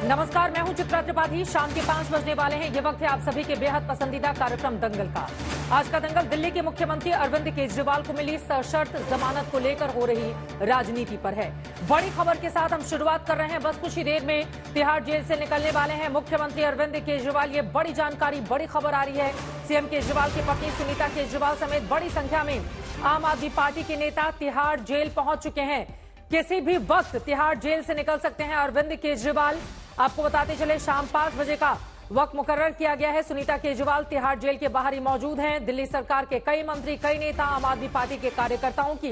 नमस्कार, मैं हूं चित्रा त्रिपाठी। शाम के 5 बजने वाले हैं। ये वक्त है आप सभी के बेहद पसंदीदा कार्यक्रम दंगल का। आज का दंगल दिल्ली के मुख्यमंत्री अरविंद केजरीवाल को मिली सशर्त जमानत को लेकर हो रही राजनीति पर है। बड़ी खबर के साथ हम शुरुआत कर रहे हैं। बस कुछ ही देर में तिहाड़ जेल से निकलने वाले हैं मुख्यमंत्री अरविंद केजरीवाल। ये बड़ी जानकारी, बड़ी खबर आ रही है। सीएम केजरीवाल की पत्नी सुनीता केजरीवाल समेत बड़ी संख्या में आम आदमी पार्टी के नेता तिहाड़ जेल पहुंच चुके हैं। किसी भी वक्त तिहाड़ जेल से निकल सकते हैं अरविंद केजरीवाल। आपको बताते चले, शाम 5 बजे का वक्त मुकर्रर किया गया है। सुनीता केजरीवाल तिहाड़ जेल के बाहर ही मौजूद हैं। दिल्ली सरकार के कई मंत्री, कई नेता, आम आदमी पार्टी के कार्यकर्ताओं की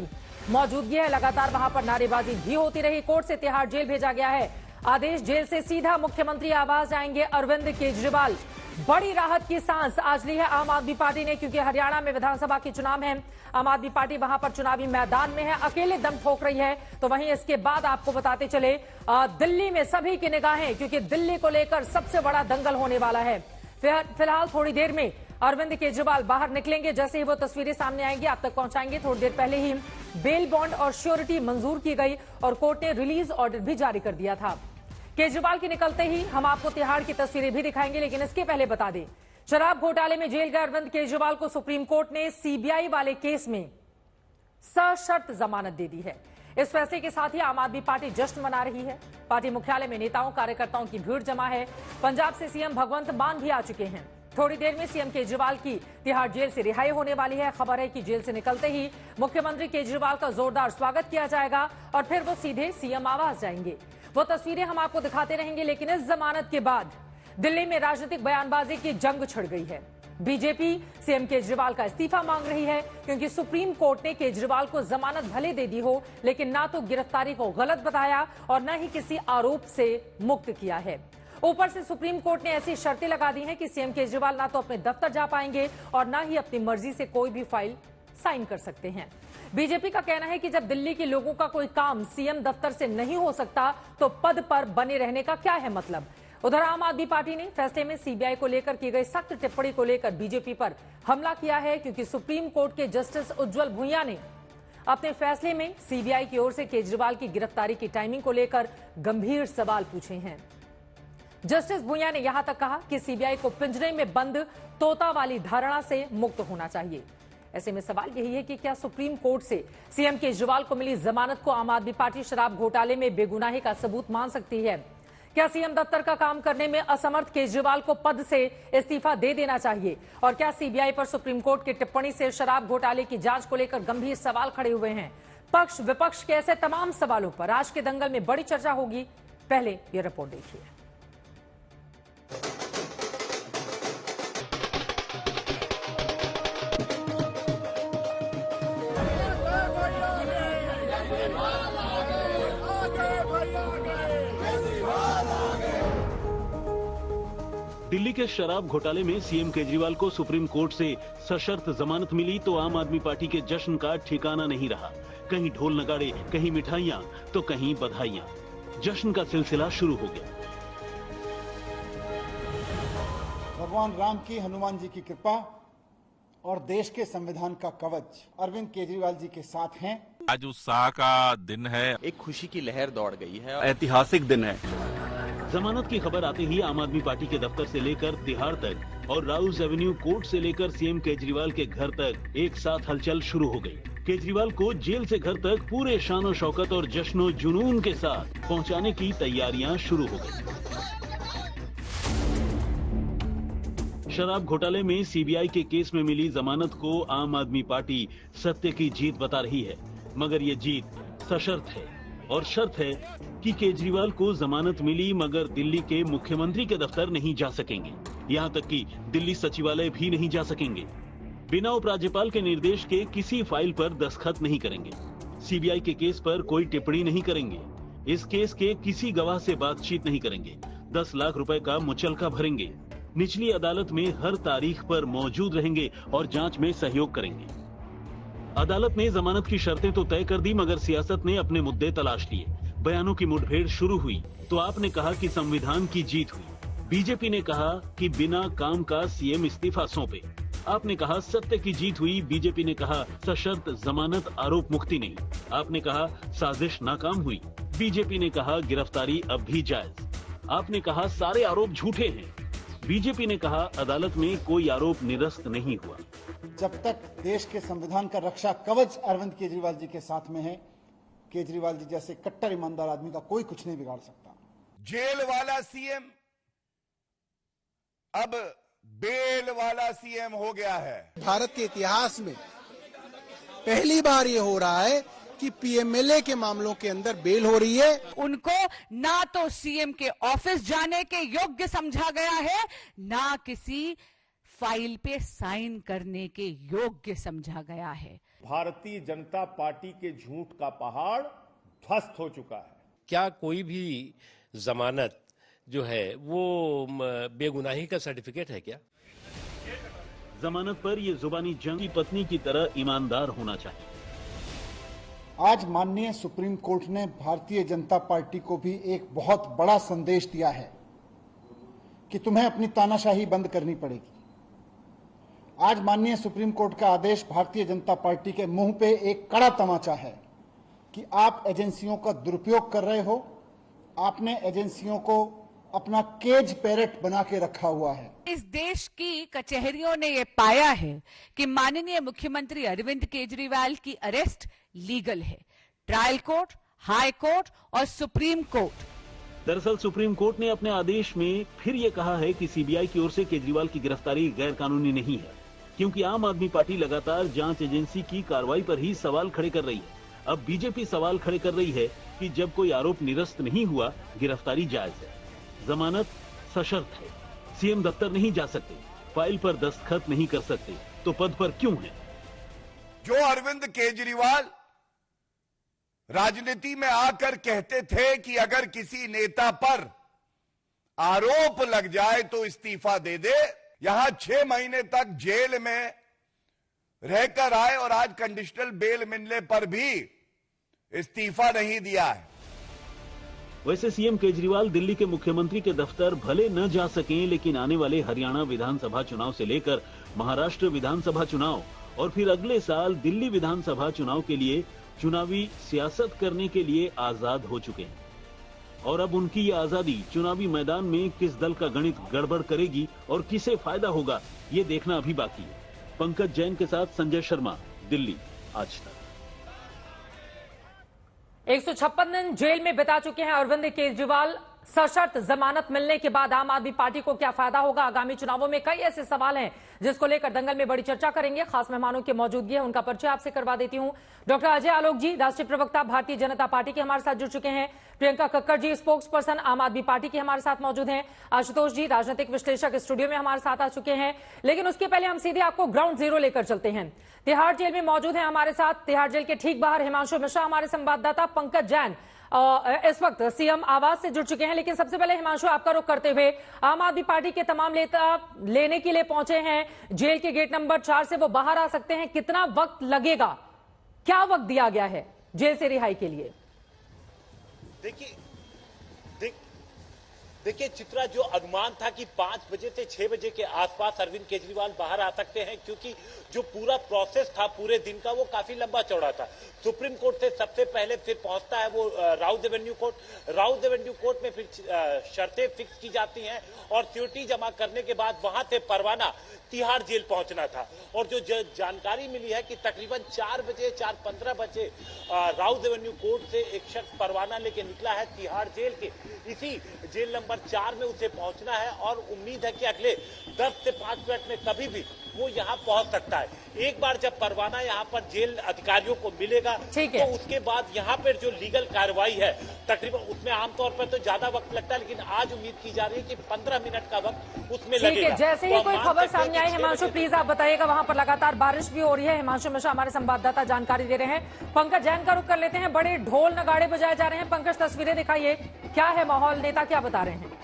मौजूदगी है। लगातार वहां पर नारेबाजी भी होती रही। कोर्ट से तिहाड़ जेल भेजा गया है आदेश। जेल से सीधा मुख्यमंत्री आवास जाएंगे अरविंद केजरीवाल। बड़ी राहत की सांस आज ली है आम आदमी पार्टी ने, क्योंकि हरियाणा में विधानसभा के चुनाव है। आम आदमी पार्टी वहां पर चुनावी मैदान में है, अकेले दम ठोक रही है। तो वहीं इसके बाद आपको बताते चले, दिल्ली में सभी की निगाहें, क्योंकि दिल्ली को लेकर सबसे बड़ा दंगल होने वाला है। फिलहाल थोड़ी देर में अरविंद केजरीवाल बाहर निकलेंगे। जैसे ही वो तस्वीरें सामने आएंगी आप तक पहुंचाएंगे। थोड़ी देर पहले ही बेल बॉन्ड और श्योरिटी मंजूर की गई और कोर्ट ने रिलीज ऑर्डर भी जारी कर दिया था। केजरीवाल के निकलते ही हम आपको तिहाड़ की तस्वीरें भी दिखाएंगे, लेकिन इसके पहले बता दें, शराब घोटाले में जेल गए अरविंद केजरीवाल को सुप्रीम कोर्ट ने सीबीआई वाले केस में सशर्त जमानत दे दी है। इस फैसले के साथ ही आम आदमी पार्टी जश्न मना रही है। पार्टी मुख्यालय में नेताओं, कार्यकर्ताओं की भीड़ जमा है। पंजाब से सीएम भगवंत मान भी आ चुके हैं। थोड़ी देर में सीएम केजरीवाल की तिहाड़ जेल से रिहाई होने वाली है। खबर है कि जेल से निकलते ही मुख्यमंत्री केजरीवाल का जोरदार स्वागत किया जाएगा और फिर वो सीधे सीएम आवास जाएंगे। वो तस्वीरें हम आपको दिखाते रहेंगे। लेकिन इस जमानत के बाद दिल्ली में राजनीतिक बयानबाजी की जंग छिड़ गई है। बीजेपी सीएम केजरीवाल का इस्तीफा मांग रही है, क्योंकि सुप्रीम कोर्ट ने केजरीवाल को जमानत भले दे दी हो, लेकिन ना तो गिरफ्तारी को गलत बताया और न ही किसी आरोप से मुक्त किया है। ऊपर से सुप्रीम कोर्ट ने ऐसी शर्तें लगा दी हैं कि सीएम केजरीवाल ना तो अपने दफ्तर जा पाएंगे और ना ही अपनी मर्जी से कोई भी फाइल साइन कर सकते हैं। बीजेपी का कहना है कि जब दिल्ली के लोगों का कोई काम सीएम दफ्तर से नहीं हो सकता तो पद पर बने रहने का क्या है मतलब। उधर आम आदमी पार्टी ने फैसले में सीबीआई को लेकर की गई सख्त टिप्पणी को लेकर बीजेपी पर हमला किया है, क्योंकि सुप्रीम कोर्ट के जस्टिस उज्जवल भुइयां ने अपने फैसले में सीबीआई की ओर से केजरीवाल की गिरफ्तारी की टाइमिंग को लेकर गंभीर सवाल पूछे हैं। जस्टिस भुइयां ने यहां तक कहा कि सीबीआई को पिंजरे में बंद तोता वाली धारणा से मुक्त होना चाहिए। ऐसे में सवाल यही है कि क्या सुप्रीम कोर्ट से सीएम केजरीवाल को मिली जमानत को आम आदमी पार्टी शराब घोटाले में बेगुनाही का सबूत मान सकती है। क्या सीएम दफ्तर का काम करने में असमर्थ केजरीवाल को पद से इस्तीफा दे देना चाहिए? और क्या सीबीआई पर सुप्रीम कोर्ट की टिप्पणी से शराब घोटाले की जांच को लेकर गंभीर सवाल खड़े हुए हैं? पक्ष विपक्ष के ऐसे तमाम सवालों पर आज के दंगल में बड़ी चर्चा होगी। पहले ये रिपोर्ट देखिए। दिल्ली के शराब घोटाले में सीएम केजरीवाल को सुप्रीम कोर्ट से सशर्त जमानत मिली तो आम आदमी पार्टी के जश्न का ठिकाना नहीं रहा। कहीं ढोल नगाड़े, कहीं मिठाइयां तो कहीं बधाइयां। जश्न का सिलसिला शुरू हो गया। भगवान राम की, हनुमान जी की कृपा और देश के संविधान का कवच अरविंद केजरीवाल जी के साथ हैं। आज उत्साह का दिन है, एक खुशी की लहर दौड़ गई है। ऐतिहासिक दिन है। जमानत की खबर आते ही आम आदमी पार्टी के दफ्तर से लेकर तिहाड़ तक और राउज एवेन्यू कोर्ट से लेकर सीएम केजरीवाल के घर तक एक साथ हलचल शुरू हो गई। केजरीवाल को जेल से घर तक पूरे शानो शौकत और जश्नो जुनून के साथ पहुंचाने की तैयारियां शुरू हो गई। शराब घोटाले में सीबीआई के केस में मिली जमानत को आम आदमी पार्टी सत्य की जीत बता रही है, मगर ये जीत सशर्त है और शर्त है कि केजरीवाल को जमानत मिली मगर दिल्ली के मुख्यमंत्री के दफ्तर नहीं जा सकेंगे। यहां तक कि दिल्ली सचिवालय भी नहीं जा सकेंगे। बिना उपराज्यपाल के निर्देश के किसी फाइल पर दस्तखत नहीं करेंगे। सीबीआई के केस पर कोई टिप्पणी नहीं करेंगे। इस केस के किसी गवाह से बातचीत नहीं करेंगे। 10 लाख रुपए का मुचलका भरेंगे। निचली अदालत में हर तारीख पर मौजूद रहेंगे और जांच में सहयोग करेंगे। अदालत ने जमानत की शर्तें तो तय कर दी, मगर सियासत ने अपने मुद्दे तलाश लिए। बयानों की मुठभेड़ शुरू हुई तो आपने कहा कि संविधान की जीत हुई। बीजेपी ने कहा कि बिना काम का सीएम इस्तीफा सौंपे। आपने कहा सत्य की जीत हुई। बीजेपी ने कहा सशर्त जमानत, आरोप मुक्ति नहीं। आपने कहा साजिश नाकाम हुई। बीजेपी ने कहा गिरफ्तारी अब भी जायज। आपने कहा सारे आरोप झूठे हैं। बीजेपी ने कहा अदालत में कोई आरोप निरस्त नहीं हुआ। जब तक देश के संविधान का रक्षा कवच अरविंद केजरीवाल जी के साथ में है, केजरीवाल जी जैसे कट्टर ईमानदार आदमी का कोई कुछ नहीं बिगाड़ सकता। जेल वाला सीएम अब बेल वाला सीएम हो गया है। भारत के इतिहास में पहली बार ये हो रहा है कि पीएमएलए के मामलों के अंदर बेल हो रही है। उनको ना तो सीएम के ऑफिस जाने के योग्य समझा गया है, ना किसी फाइल पे साइन करने के योग्य समझा गया है। भारतीय जनता पार्टी के झूठ का पहाड़ ध्वस्त हो चुका है। क्या कोई भी जमानत जो है वो बेगुनाही का सर्टिफिकेट है क्या? जमानत पर ये जुबानी जंग की पत्नी की तरह ईमानदार होना चाहिए। आज माननीय सुप्रीम कोर्ट ने भारतीय जनता पार्टी को भी एक बहुत बड़ा संदेश दिया है कि तुम्हें अपनी तानाशाही बंद करनी पड़ेगी। आज माननीय सुप्रीम कोर्ट का आदेश भारतीय जनता पार्टी के मुंह पे एक कड़ा तमाचा है कि आप एजेंसियों का दुरुपयोग कर रहे हो। आपने एजेंसियों को अपना केज पैरेट बना के रखा हुआ है। इस देश की कचहरियों ने ये पाया है कि माननीय मुख्यमंत्री अरविंद केजरीवाल की अरेस्ट लीगल है। ट्रायल कोर्ट, हाई कोर्ट और सुप्रीम कोर्ट। दरअसल सुप्रीम कोर्ट ने अपने आदेश में फिर ये कहा है कि सीबीआई की ओर से केजरीवाल की गिरफ्तारी गैर कानूनी नहीं है, क्योंकि आम आदमी पार्टी लगातार जांच एजेंसी की कार्रवाई पर ही सवाल खड़े कर रही है। अब बीजेपी सवाल खड़े कर रही है कि जब कोई आरोप निरस्त नहीं हुआ, गिरफ्तारी जायज है। जमानत सशर्त है। सीएम दफ्तर नहीं जा सकते, फाइल पर दस्तखत नहीं कर सकते, तो पद पर क्यों है? जो अरविंद केजरीवाल राजनीति में आकर कहते थे कि अगर किसी नेता पर आरोप लग जाए तो इस्तीफा दे दे, यहां 6 महीने तक जेल में रहकर आए और आज कंडीशनल बेल मिलने पर भी इस्तीफा नहीं दिया है। वैसे सीएम केजरीवाल दिल्ली के मुख्यमंत्री के दफ्तर भले न जा सकें, लेकिन आने वाले हरियाणा विधानसभा चुनाव से लेकर महाराष्ट्र विधानसभा चुनाव और फिर अगले साल दिल्ली विधानसभा चुनाव के लिए चुनावी सियासत करने के लिए आजाद हो चुके हैं। और अब उनकी ये आजादी चुनावी मैदान में किस दल का गणित गड़बड़ करेगी और किसे फायदा होगा, ये देखना अभी बाकी है। पंकज जैन के साथ संजय शर्मा, दिल्ली, आज तक। 156 दिन जेल में बिता चुके हैं अरविंद केजरीवाल। सशर्त जमानत मिलने के बाद आम आदमी पार्टी को क्या फायदा होगा? आगामी चुनावों में कई ऐसे सवाल हैं जिसको लेकर दंगल में बड़ी चर्चा करेंगे। खास मेहमानों की मौजूदगी है, उनका परिचय आपसे करवा देती हूं। डॉक्टर अजय आलोक जी, राष्ट्रीय प्रवक्ता भारतीय जनता पार्टी के हमारे साथ जुड़ चुके हैं। प्रियंका कक्कड़ जी, स्पोक्स पर्सन आम आदमी पार्टी के हमारे साथ मौजूद हैं। आशुतोष जी, राजनीतिक विश्लेषक, स्टूडियो में हमारे साथ आ चुके हैं। लेकिन उसके पहले हम सीधे आपको ग्राउंड जीरो लेकर चलते हैं। तिहाड़ जेल में मौजूद है हमारे साथ। तिहाड़ जेल के ठीक बाहर हिमांशु मिश्रा, हमारे संवाददाता पंकज जैन इस वक्त सीएम आवास से जुड़ चुके हैं। लेकिन सबसे पहले हिमांशु, आपका रुख करते हुए, आम आदमी पार्टी के तमाम नेता लेने के लिए पहुंचे हैं जेल के गेट नंबर 4 से, वो बाहर आ सकते हैं। कितना वक्त लगेगा, क्या वक्त दिया गया है जेल से रिहाई के लिए? देखिए चित्रा, जो अनुमान था कि 5 बजे से 6 बजे के आसपास अरविंद केजरीवाल बाहर आ सकते हैं, क्योंकि जो पूरा प्रोसेस था पूरे दिन का वो काफी लंबा चौड़ा था। सुप्रीम कोर्ट से सबसे पहले फिर पहुंचता है वो Raut Avenue court. Raut Avenue court में फिर शर्तें फिक्स की जाती हैं और सिक्योरिटी जमा करने के बाद वहां से परवाना तिहाड़ जेल पहुंचना था। और जो जानकारी मिली है कि तकरीबन 4:15 बजे राउत एवेन्यू कोर्ट से एक शख्स परवाना लेके निकला है तिहाड़ जेल के। इसी जेल नंबर 4 में उसे पहुंचना है और उम्मीद है कि अगले 10 से 5 मिनट में कभी भी वो यहाँ पहुंच सकता है। एक बार जब परवाना यहाँ पर जेल अधिकारियों को मिलेगा तो उसके बाद यहाँ पर जो लीगल कार्रवाई है तकरीबन उसमें आमतौर पर तो ज्यादा वक्त लगता है, लेकिन आज उम्मीद की जा रही है कि 15 मिनट का वक्त उसमें लगेगा। जैसे ही कोई खबर सामने आई, हिमांशु प्लीज आप बताइएगा, वहां पर लगातार बारिश भी हो रही है। हिमांशु मिश्रा हमारे संवाददाता जानकारी दे रहे हैं। पंकज जैन का रुख कर लेते हैं। बड़े ढोल नगाड़े बजाए जा रहे हैं। पंकज, तस्वीरें दिखाइए, क्या है माहौल, नेता क्या बता रहे हैं?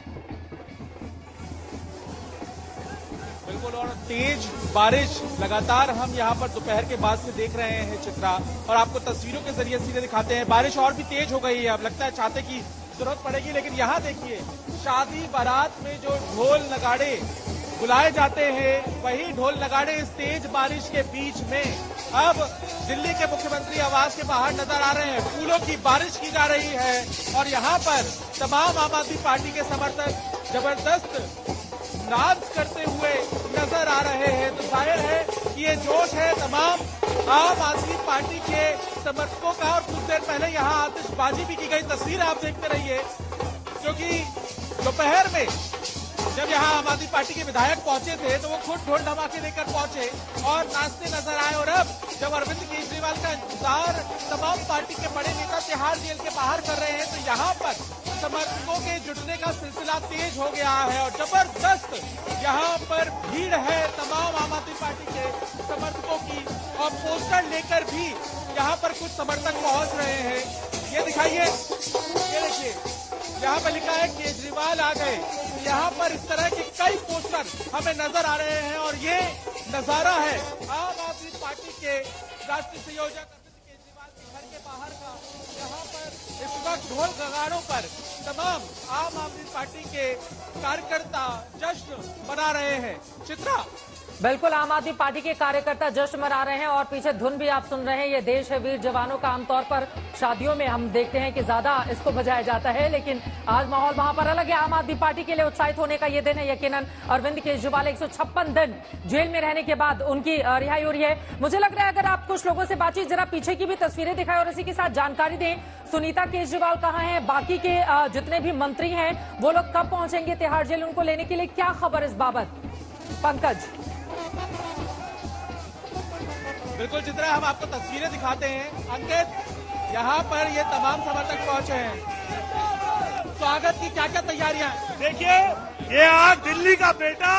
बिल्कुल, और तेज बारिश लगातार हम यहाँ पर दोपहर के बाद से देख रहे हैं चित्रा, और आपको तस्वीरों के जरिए सीधे दिखाते हैं। बारिश और भी तेज हो गई है, अब लगता है छाते की जरूरत पड़ेगी। लेकिन यहाँ देखिए, शादी बारात में जो ढोल नगाड़े बुलाए जाते हैं, वही ढोल नगाड़े इस तेज बारिश के बीच में अब दिल्ली के मुख्यमंत्री आवास के बाहर नजर आ रहे हैं, फूलों की बारिश की जा रही है और यहाँ पर तमाम आम आदमी पार्टी के समर्थक जबरदस्त नाच करते हुए नजर आ रहे हैं। तो जाहिर है कि ये जोश है तमाम आम आदमी पार्टी के समर्थकों का। और कुछ देर पहले यहाँ आतिशबाजी भी की गई, तस्वीर आप देखते रहिए, क्योंकि दोपहर में जब यहाँ आम आदमी पार्टी के विधायक पहुंचे थे तो वो खुद ढोल धमाके लेकर पहुंचे और नाचते नजर आए। और अब जब अरविंद केजरीवाल का इंतजार तमाम पार्टी के बड़े नेता तिहाड़ जेल के बाहर कर रहे हैं, तो यहाँ पर समर्थकों के जुटने का सिलसिला तेज हो गया है और जबरदस्त यहाँ पर भीड़ है तमाम आम आदमी पार्टी के समर्थकों की। और पोस्टर लेकर भी यहाँ पर कुछ समर्थक पहुंच रहे हैं। ये दिखाइए, ये देखिए, यहाँ पर लिखा है केजरीवाल आ गए। यहाँ पर इस तरह के कई पोस्टर हमें नजर आ रहे हैं और ये नजारा है आम आदमी पार्टी के राष्ट्रीय संयोजक अरविंद केजरीवाल के घर के बाहर का। यहाँ पर इस वक्त ढोल नगाड़ों पर तमाम आम आदमी पार्टी के कार्यकर्ता जश्न मना रहे हैं। चित्रा, बिल्कुल, आम आदमी पार्टी के कार्यकर्ता जश्न मना रहे हैं और पीछे धुन भी आप सुन रहे हैं। ये देश है वीर जवानों का। आमतौर पर शादियों में हम देखते हैं कि ज्यादा इसको बजाया जाता है, लेकिन आज माहौल वहां पर अलग है। आम आदमी पार्टी के लिए उत्साहित होने का ये दिन है। यकीनन अरविंद केजरीवाल 156 दिन जेल में रहने के बाद उनकी रिहाई हो रही है। मुझे लग रहा है अगर आप कुछ लोगों से बातचीत, जरा पीछे की भी तस्वीरें दिखाएं और इसी के साथ जानकारी दें, सुनीता केजरीवाल कहाँ है, बाकी के जितने भी मंत्री हैं वो लोग कब पहुंचेंगे तिहाड़ जेल उनको लेने के लिए, क्या खबर इस बाबत? पंकज। बिल्कुल चित्रा, हम आपको तस्वीरें दिखाते हैं। अंकित, यहाँ पर ये तमाम समर्थक पहुंचे हैं। स्वागत की क्या क्या तैयारियां? देखिए, ये आज दिल्ली का बेटा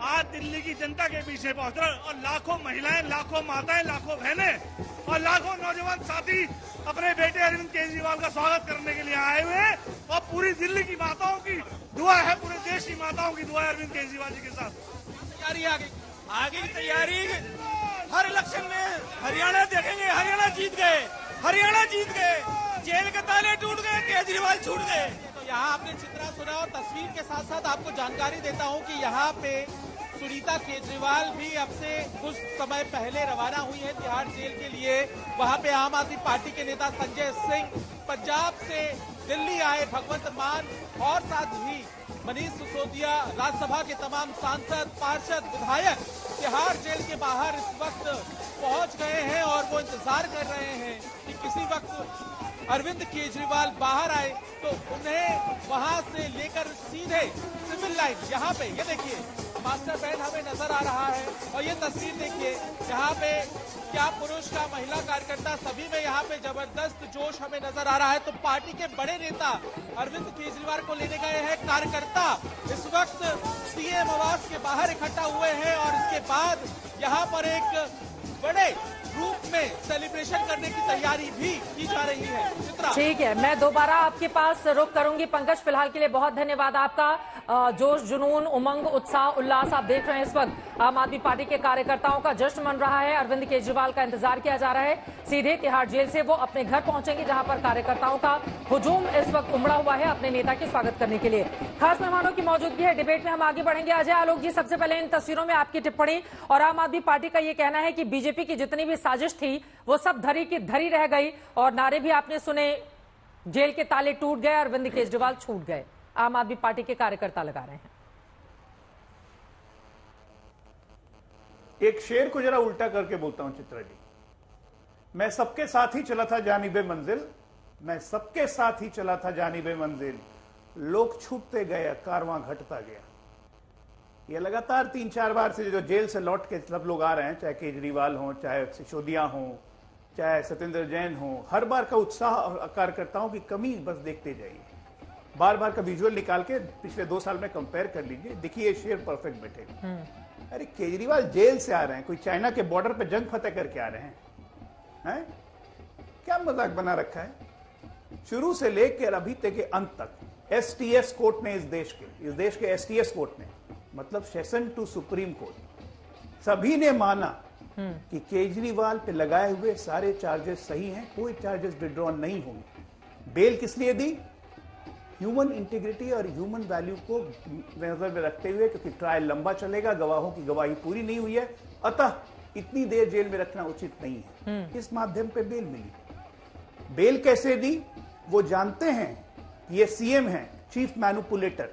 आज दिल्ली की जनता के पीछे पहुंच रहा है और लाखों महिलाएं, लाखों माताएं, लाखों बहनें और लाखों नौजवान साथी अपने बेटे अरविंद केजरीवाल का स्वागत करने के लिए आए हुए हैं। और पूरी दिल्ली की माताओं की दुआ है, पूरे देश की माताओं की दुआ है अरविंद केजरीवाल जी के साथ। तैयारी आगे की तैयारी हर इलेक्शन में हरियाणा देखेंगे, हरियाणा जीत गए, हरियाणा जीत गए, जेल के ताले टूट गए, केजरीवाल छूट गए। तो यहाँ आपने चित्रा सुना और तस्वीर के साथ साथ आपको जानकारी देता हूँ कि यहाँ पे सुनीता केजरीवाल भी अब से कुछ समय पहले रवाना हुई है तिहाड़ जेल के लिए। वहाँ पे आम आदमी पार्टी के नेता संजय सिंह, पंजाब से दिल्ली आए भगवंत मान और साथ ही मनीष सिसोदिया, राज्यसभा के तमाम सांसद, पार्षद, विधायक तिहाड़ जेल के बाहर इस वक्त पहुंच गए हैं और वो इंतजार कर रहे हैं कि किसी वक्त अरविंद केजरीवाल बाहर आए तो उन्हें वहां से लेकर सीधे सिविल लाइन, यहाँ पे ये देखिए मास्टर बैंड हमें नजर आ रहा है और ये तस्वीर देखिए, यहाँ पे क्या पुरुष का महिला कार्यकर्ता सभी में यहाँ पे जबरदस्त जोश हमें नजर आ रहा है। तो पार्टी के बड़े नेता अरविंद केजरीवाल को लेने गए हैं कार्यकर्ता इस वक्त सीएम आवास के बाहर इकट्ठा हुए हैं और इसके बाद यहाँ पर एक बड़े रूप में सेलिब्रेशन करने की तैयारी भी की जा रही है। चित्रा, ठीक है, मैं दोबारा आपके पास रुख करूंगी। पंकज, फिलहाल के लिए बहुत धन्यवाद आपका। जोश, जुनून, उमंग, उत्साह, उल्लास आप देख रहे हैं। इस वक्त आम आदमी पार्टी के कार्यकर्ताओं का जश्न मन रहा है। अरविंद केजरीवाल का इंतजार किया जा रहा है। सीधे तिहाड़ जेल से वो अपने घर पहुंचेंगे, जहां पर कार्यकर्ताओं का हुजूम इस वक्त उमड़ा हुआ है अपने नेता के स्वागत करने के लिए। खास मेहमानों की मौजूदगी है। डिबेट में हम आगे बढ़ेंगे। अजय आलोक जी, सबसे पहले इन तस्वीरों में आपकी टिप्पणी। और आम आदमी पार्टी का ये कहना है कि बीजेपी की जितनी भी साजिश थी वो सब धरी की धरी रह गई और नारे भी आपने सुने, जेल के ताले टूट गए, अरविंद केजरीवाल छूट गए, आम आदमी पार्टी के कार्यकर्ता लगा रहे हैं। एक शेर को जरा उल्टा करके बोलता हूं चित्रा जी। मैं सबके साथ ही चला था जानिबे मंजिल, मैं सबके साथ ही चला था जानिबे मंजिल, लोग छूटते गए, कारवां घटता गया। ये लगातार 3-4 बार से जो जेल से लौट के सब लोग आ रहे हैं, चाहे केजरीवाल हो, चाहे सिसोदिया हो, चाहे सत्येंद्र जैन हो, हर बार का उत्साह और कार्यकर्ताओं की कमी बस देखते जाइए। बार बार का विजुअल निकाल के पिछले 2 साल में कंपेयर कर लीजिए, देखिए शेर परफेक्ट बैठेगा। अरे केजरीवाल जेल से आ रहे हैं, कोई चाइना के बॉर्डर पे जंग फतेह करके आ रहे हैं? क्या मजाक बना रखा है? शुरू से लेकर अभी तक के अंत तक एसटीएस कोर्ट ने इस देश के एसटीएस कोर्ट ने, मतलब सेशन टू सुप्रीम कोर्ट, सभी ने माना कि केजरीवाल पे लगाए हुए सारे चार्जेस सही हैं, कोई चार्जेस विड्रॉ नहीं होंगे। बेल किस लिए दी? ह्यूमन इंटीग्रिटी और ह्यूमन वैल्यू को नजर में रखते हुए, क्योंकि ट्रायल लंबा चलेगा, गवाहों की गवाही पूरी नहीं हुई है, अतः इतनी देर जेल में रखना उचित नहीं है। इस माध्यम पे बेल मिली। बेल कैसे दी? वो जानते हैं ये सीएम है, chief manipulator,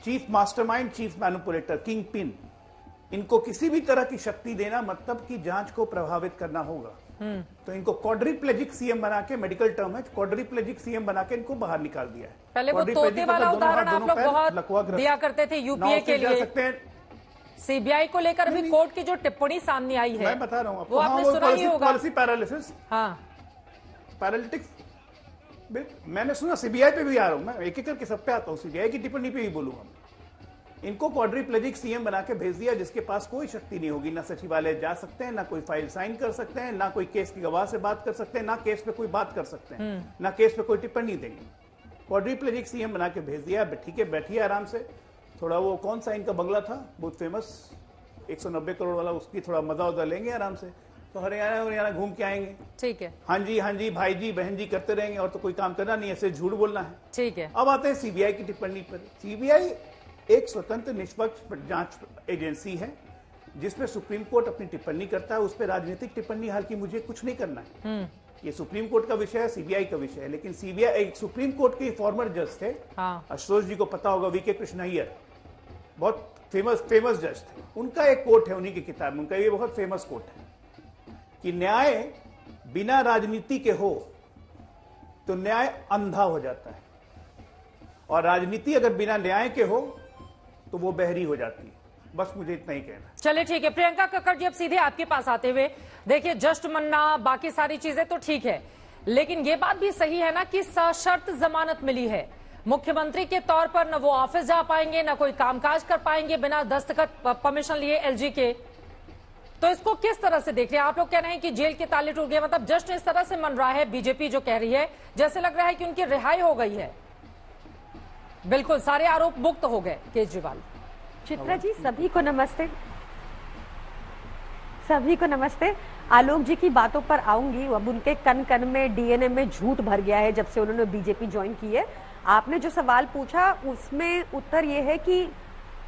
chief mastermind, chief manipulator, king pin. इनको किसी भी तरह की शक्ति देना मतलब कि जांच को प्रभावित करना होगा। तो इनको क्वाड्रिप्लेजिक सीएम बना के, मेडिकल टर्म है, क्वाड्रिप्लेजिक सीएम बना के इनको बाहर निकाल दिया है। पहले वो तोते वाला उदाहरण आप लोग बहुत दिया करते थे यूपीए के लिए। सीबीआई को लेकर अभी कोर्ट की जो टिप्पणी सामने आई है, मैं बता रहा हूं, वो आपने सुना ही होगा। पॉलिसी पैरालिसिस, हाँ, पैरालिटिक्स मैंने सुना। सीबीआई पे भी आ रहा हूं मैं, एक एक करके सब पे आता हूं। सीबीआई की टिप्पणी पे भी बोलूंगा मैं। इनको क्वाड्रिप्लेजिक सीएम बना के भेज दिया, जिसके पास कोई शक्ति नहीं होगी। ना सचिवालय जा सकते हैं, ना कोई फाइल साइन कर सकते हैं, ना कोई केस की गवाह से बात कर सकते हैं, ना केस पे कोई बात कर सकते हैं, ना केस पे कोई टिप्पणी देंगे। क्वाड्रिप्लेजिक सीएम बना के भेज दिया। ठीक है, बैठिए आराम से। थोड़ा वो कौन सा इनका बंगला था बहुत फेमस 190 करोड़ वाला, उसकी थोड़ा मजा उदा लेंगे आराम से। तो हरियाणा घूम के आएंगे। ठीक है, हाँ जी भाई जी बहन जी करते रहेंगे, और तो कोई काम करना नहीं, ऐसे झूठ बोलना है। ठीक है, अब आते हैं सीबीआई की टिप्पणी पर। सीबीआई एक स्वतंत्र निष्पक्ष जांच एजेंसी है, जिसपे सुप्रीम कोर्ट अपनी टिप्पणी करता है। उस पर राजनीतिक टिप्पणी हालांकि मुझे कुछ नहीं करना है। ये सुप्रीम कोर्ट का विषय है, सीबीआई का विषय है। लेकिन सीबीआई एक सुप्रीम कोर्ट के फॉर्मर जज थे, आशुतोष जी को पता होगा, वीके कृष्ण अय्यर, बहुत फेमस जज थे। उनका एक कोट है उन्हीं की किताब में, उनका ये बहुत फेमस कोट है कि न्याय बिना राजनीति के हो तो न्याय अंधा हो जाता है, और राजनीति अगर बिना न्याय के हो तो वो बहरी हो जाती है। बस मुझे इतना ही कहना है। चलिए ठीक है, प्रियंका कक्कड़ जी, अब सीधे आपके पास आते हुए, देखिए जस्ट मन्ना बाकी सारी चीजें तो ठीक है, लेकिन ये बात भी सही है ना कि सशर्त जमानत मिली है। मुख्यमंत्री के तौर पर न वो ऑफिस जा पाएंगे, न कोई कामकाज कर पाएंगे बिना दस्तखत परमिशन लिए एलजी के। तो इसको किस तरह से देख रहे हैं आप लोग? कह रहे हैं कि जेल के ताले टूट गए, मतलब जस्ट इस तरह से मन रहा है बीजेपी जो कह रही है, जैसे लग रहा है कि उनकी रिहाई हो गई है। बिल्कुल, सारे आरोप मुक्त हो गए केजरीवाल। चित्रा जी, सभी को नमस्ते। सभी को नमस्ते। आलोक जी की बातों पर आऊंगी। अब उनके कन कन में डीएनए में झूठ भर गया है जब से उन्होंने बीजेपी ज्वाइन की है। आपने जो सवाल पूछा उसमें उत्तर यह है कि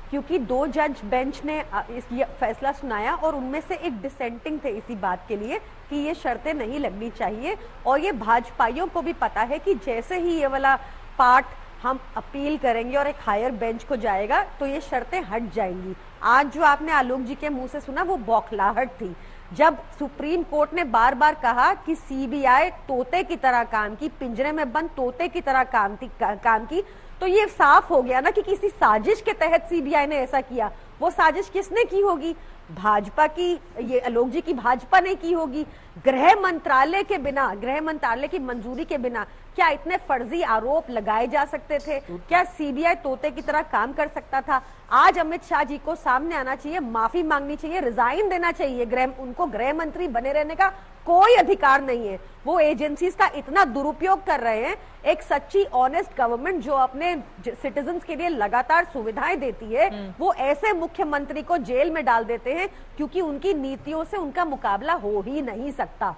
क्योंकि 2 जज बेंच ने ये फैसला सुनाया और उनमें से एक डिसेंटिंग थे इसी बात के लिए कि ये शर्तें नहीं लगनी चाहिए, और ये भाजपाइयों को भी पता है कि जैसे ही ये वाला पार्ट हम अपील करेंगे और एक हायर बेंच को जाएगा तो ये शर्तें हट जाएंगी। आज जो आपने आलोक जी के मुंह से सुना वो बौखलाहट थी, जब सुप्रीम कोर्ट ने बार बार कहा कि सीबीआई तोते की तरह काम की, पिंजरे में बंद तोते की तरह काम की, तो ये साफ हो गया ना कि किसी साजिश के तहत सीबीआई ने ऐसा किया। वो साजिश किसने की होगी? भाजपा की, ये आलोक जी की भाजपा ने की होगी। गृह मंत्रालय के बिना, गृह मंत्रालय की मंजूरी के बिना क्या इतने फर्जी आरोप लगाए जा सकते थे? क्या सीबीआई तोते की तरह काम कर सकता था? आज अमित शाह जी को सामने आना चाहिए, माफी मांगनी चाहिए, रिजाइन देना चाहिए। उनको गृह मंत्री बने रहने का कोई अधिकार नहीं है। वो एजेंसीज का इतना दुरुपयोग कर रहे हैं। एक सच्ची ऑनेस्ट गवर्नमेंट जो अपने सिटीजन्स के लिए लगातार सुविधाएं देती है, वो ऐसे मुख्यमंत्री को जेल में डाल देते हैं क्योंकि उनकी नीतियों से उनका मुकाबला हो ही नहीं सकता।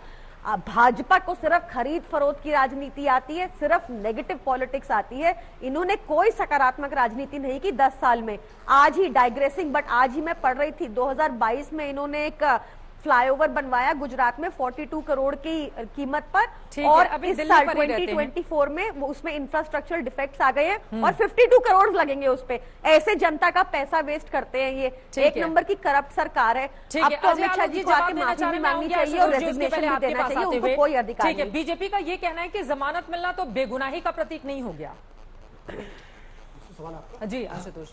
भाजपा को सिर्फ खरीद फरोख्त की राजनीति आती है, सिर्फ नेगेटिव पॉलिटिक्स आती है। इन्होंने कोई सकारात्मक राजनीति नहीं की 10 साल में। आज ही डाइग्रेसिंग, बट आज ही मैं पढ़ रही थी 2022 में इन्होंने एक फ्लाईओवर बनवाया गुजरात में 42 करोड़ की कीमत पर, और अभी इस साल 2024 में वो उसमें इंफ्रास्ट्रक्चरल डिफेक्ट्स आ गए हैं और 52 करोड़ लगेंगे उस पे। ऐसे जनता का पैसा वेस्ट करते हैं ये। एक नंबर की करप्ट सरकार है। अब तो अमित शाह जी को आके माफी भी मांगनी चाहिए और रेजिग्नेशन भी देना चाहिए, उनको कोई अधिकार नहीं। बीजेपी का ये कहना है कि जमानत मिलना तो बेगुनाही का प्रतीक नहीं हो गया। जी आशुतोष,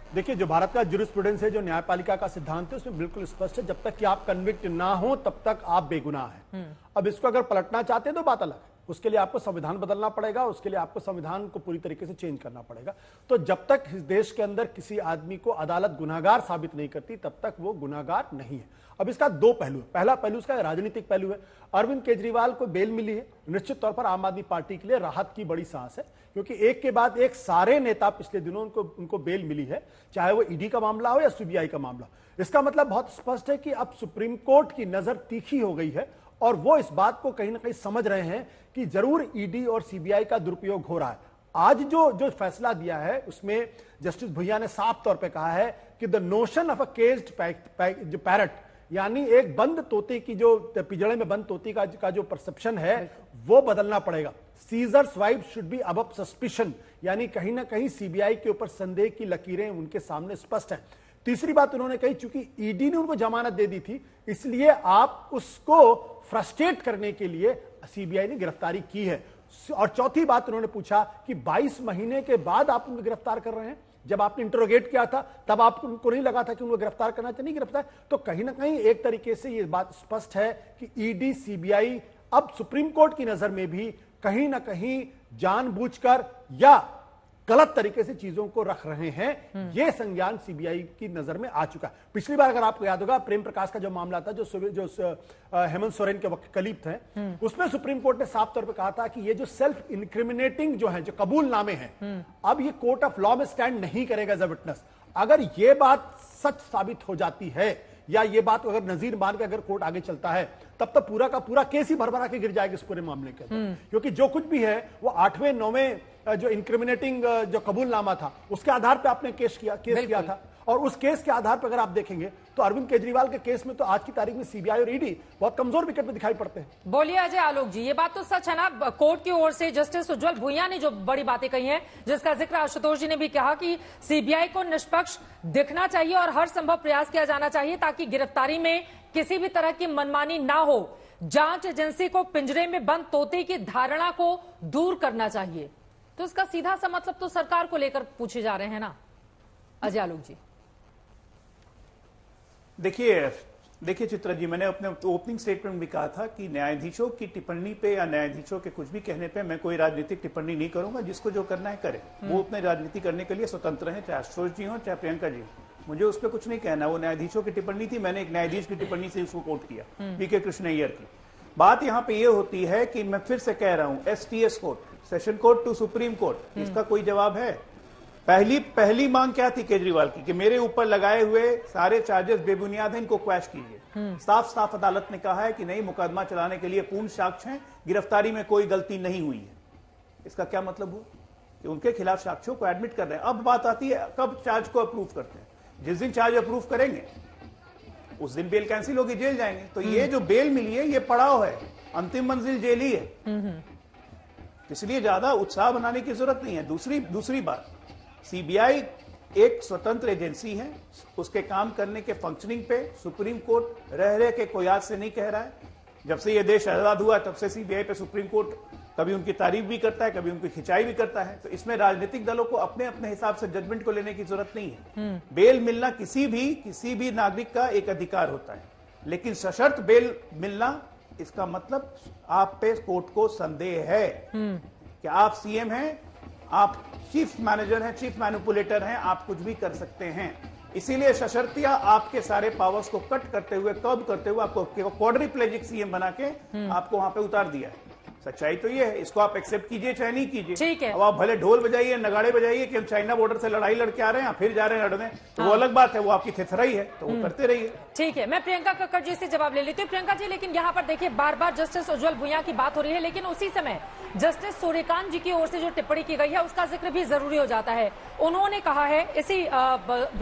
देखिए, जो भारत का ज्यूरिस्प्रूडेंस है, जो न्यायपालिका का सिद्धांत है, उसमें बिल्कुल स्पष्ट है, जब तक कि आप कन्विक्ट ना हो तब तक आप बेगुनाह हैं। अब इसको अगर पलटना चाहते हैं तो बात अलग है, उसके लिए आपको संविधान बदलना पड़ेगा, उसके लिए आपको संविधान को पूरी तरीके से चेंज करना पड़ेगा। तो जब तक इस देश के अंदर किसी आदमी को अदालत गुनाहगार साबित नहीं करती तब तक वो गुनाहगार नहीं है। अब इसका 2 पहलू है। पहला पहलू इसका राजनीतिक पहलू है। अरविंद केजरीवाल को बेल मिली है, निश्चित तौर पर आम आदमी पार्टी के लिए राहत की बड़ी सांस है, क्योंकि एक के बाद एक सारे नेता पिछले दिनों उनको बेल मिली है, चाहे वो ईडी का मामला हो या सीबीआई का मामला। इसका मतलब बहुत स्पष्ट है कि अब सुप्रीम कोर्ट की नजर तीखी हो गई है और वो इस बात को कहीं ना कहीं समझ रहे हैं कि जरूर ईडी और सीबीआई का दुरुपयोग हो रहा है। आज जो फैसला दिया है उसमें जस्टिस भुइया ने साफ तौर पे कहा है कि the notion of a caged parrot यानी एक बंद तोते की जो पिंजड़े में बंद तोते का जो परसेप्शन है वो बदलना पड़ेगा। Seizures wife should be above suspicion, यानी कहीं ना कहीं सीबीआई के ऊपर संदेह की लकीरें उनके सामने स्पष्ट हैं। तीसरी बात उन्होंने कही, चूंकि ईडी ने उनको जमानत दे दी थी, इसलिए आप उसको फ्रस्ट्रेट करने के लिए सीबीआई ने गिरफ्तारी की है। और चौथी बात उन्होंने पूछा कि 22 महीने के बाद आप उनको गिरफ्तार कर रहे हैं, जब आपने इंटरोगेट किया था तब आपको नहीं लगा था कि उनको गिरफ्तार करना चाहिए, नहीं गिरफ्तार। तो कहीं ना कहीं एक तरीके से ये बात स्पष्ट है कि ईडी सीबीआई अब सुप्रीम कोर्ट की नजर में भी कहीं ना कहीं जानबूझकर या गलत तरीके से चीजों को रख रहे हैं। यह संज्ञान सीबीआई की नजर में आ चुका है। पिछली बार अगर आपको याद होगा, प्रेम प्रकाश का जो मामला था, जो हेमंत सोरेन के वकील थे, उसमें सुप्रीम कोर्ट ने साफ तौर पे कहा था कि ये जो सेल्फ इंक्रिमिनेटिंग जो है, जो कबूलनामे हैं, अब ये कोर्ट ऑफ लॉ में स्टैंड नहीं करेगा एज अ विटनेस। अगर ये बात सच साबित हो जाती है या ये बात अगर नजीर मान के अगर कोर्ट आगे चलता है, तब तो पूरा का पूरा केस ही भरभरा के गिर जाएगा इस पूरे मामले के अंदर। क्योंकि जो कुछ भी है वो 8वें 9वें जो इंक्रिमिनेटिंग जो कबूलनामा था उसके आधार पे आपने केस किया था। और उस केस के आधार पर अगर आप देखेंगे तो अरविंद केजरीवाल के केस में तो आज की तारीख में सीबीआई और ईडी बहुत कमजोर विकेट पे दिखाई पड़ते हैं। बोलिए अजय आलोक जी, ये बात तो सच है ना, कोर्ट की ओर से जस्टिस उज्जवल भुइयां ने जो बड़ी बातें कही हैं, जिसका जिक्र आशुतोष जी ने भी कहा कि सीबीआई को निष्पक्ष दिखना चाहिए और हर संभव प्रयास किया जाना चाहिए ताकि गिरफ्तारी में किसी भी तरह की मनमानी ना हो। जांच एजेंसी को पिंजरे में बंद तोते की धारणा को दूर करना चाहिए। तो इसका सीधा सा मतलब तो सरकार को लेकर पूछे जा रहे हैं ना अजय आलोक जी। देखिए चित्रा जी, मैंने अपने ओपनिंग स्टेटमेंट में भी कहा था कि न्यायाधीशों की टिप्पणी पे या न्यायाधीशों के कुछ भी कहने पे मैं कोई राजनीतिक टिप्पणी नहीं करूंगा। जिसको जो करना है करे, वो अपने राजनीति करने के लिए स्वतंत्र है, चाहे आशुतोष जी हो चाहे प्रियंका जी हो। मुझे उस पर कुछ नहीं कहना। वो न्यायाधीशों की टिप्पणी थी, मैंने एक न्यायाधीश की टिप्पणी से उसको कोट किया, पीके कृष्णैयर की। बात यहाँ पे ये होती है कि मैं फिर से कह रहा हूं, STS court, session court to supreme court, इसका कोई जवाब है? पहली मांग क्या थी केजरीवाल की कि मेरे ऊपर लगाए हुए सारे चार्जेस बेबुनियाद हैं, इनको क्वैश कीजिए। साफ अदालत ने कहा है कि नहीं, मुकदमा चलाने के लिए पूर्ण साक्ष्य हैं, गिरफ्तारी में कोई गलती नहीं हुई है। इसका क्या मतलब हुआ कि उनके खिलाफ साक्ष्यों को एडमिट कर रहे हैं। अब बात आती है कब चार्ज को अप्रूव करते हैं। जिस दिन चार्ज अप्रूव करेंगे उस दिन बेल कैंसिल होगी, जेल जाएंगे। तो ये जो बेल मिली है ये पड़ाव है, अंतिम मंजिल जेल ही है। इसलिए ज्यादा उत्साह बनाने की जरूरत नहीं है। दूसरी बात, सीबीआई एक स्वतंत्र एजेंसी है, उसके काम करने के फंक्शनिंग पे सुप्रीम कोर्ट रह के कोई आज से नहीं कह रहा है। जब से ये देश आजाद हुआ तब से सीबीआई पे सुप्रीम कोर्ट कभी उनकी तारीफ भी करता है, कभी उनकी खिंचाई भी करता है। तो इसमें राजनीतिक दलों को अपने अपने हिसाब से जजमेंट को लेने की जरूरत नहीं है। बेल मिलना किसी भी नागरिक का एक अधिकार होता है, लेकिन सशर्त बेल मिलना, इसका मतलब आप पे कोर्ट को संदेह है कि आप सीएम हैं, आप चीफ मैनेजर हैं, चीफ मैनिपुलेटर हैं, आप कुछ भी कर सकते हैं। इसीलिए सशर्तिया आपके सारे पावर्स को कट करते हुए, कर्ब करते हुए आपको क्वाड्रिप्लेजिक सीएम बना के आपको वहां पे उतार दिया है। सच्चाई तो ये है, इसको आप एक्सेप्ट कीजिए चाहे नहीं कीजिए। ठीक है। अब आप भले ढोल बजाइए, नगाड़े बजाइए कि हम चाइना बॉर्डर से लड़ाई लड़के आ रहे हैं, फिर जा रहे हैं लड़ने, तो वो अलग बात है, वो आपकी थेथराई है, तो वो करते रहिए। ठीक है, मैं प्रियंका कक्कड़ जी से जवाब ले लेती हूँ। प्रियंका जी, लेकिन यहाँ पर देखिए बार बार जस्टिस उज्जवल भुइयां की बात हो रही है, लेकिन उसी समय जस्टिस सूर्यकांत जी की ओर से जो टिप्पणी की गई है उसका जिक्र भी जरूरी हो जाता है। उन्होंने कहा है इसी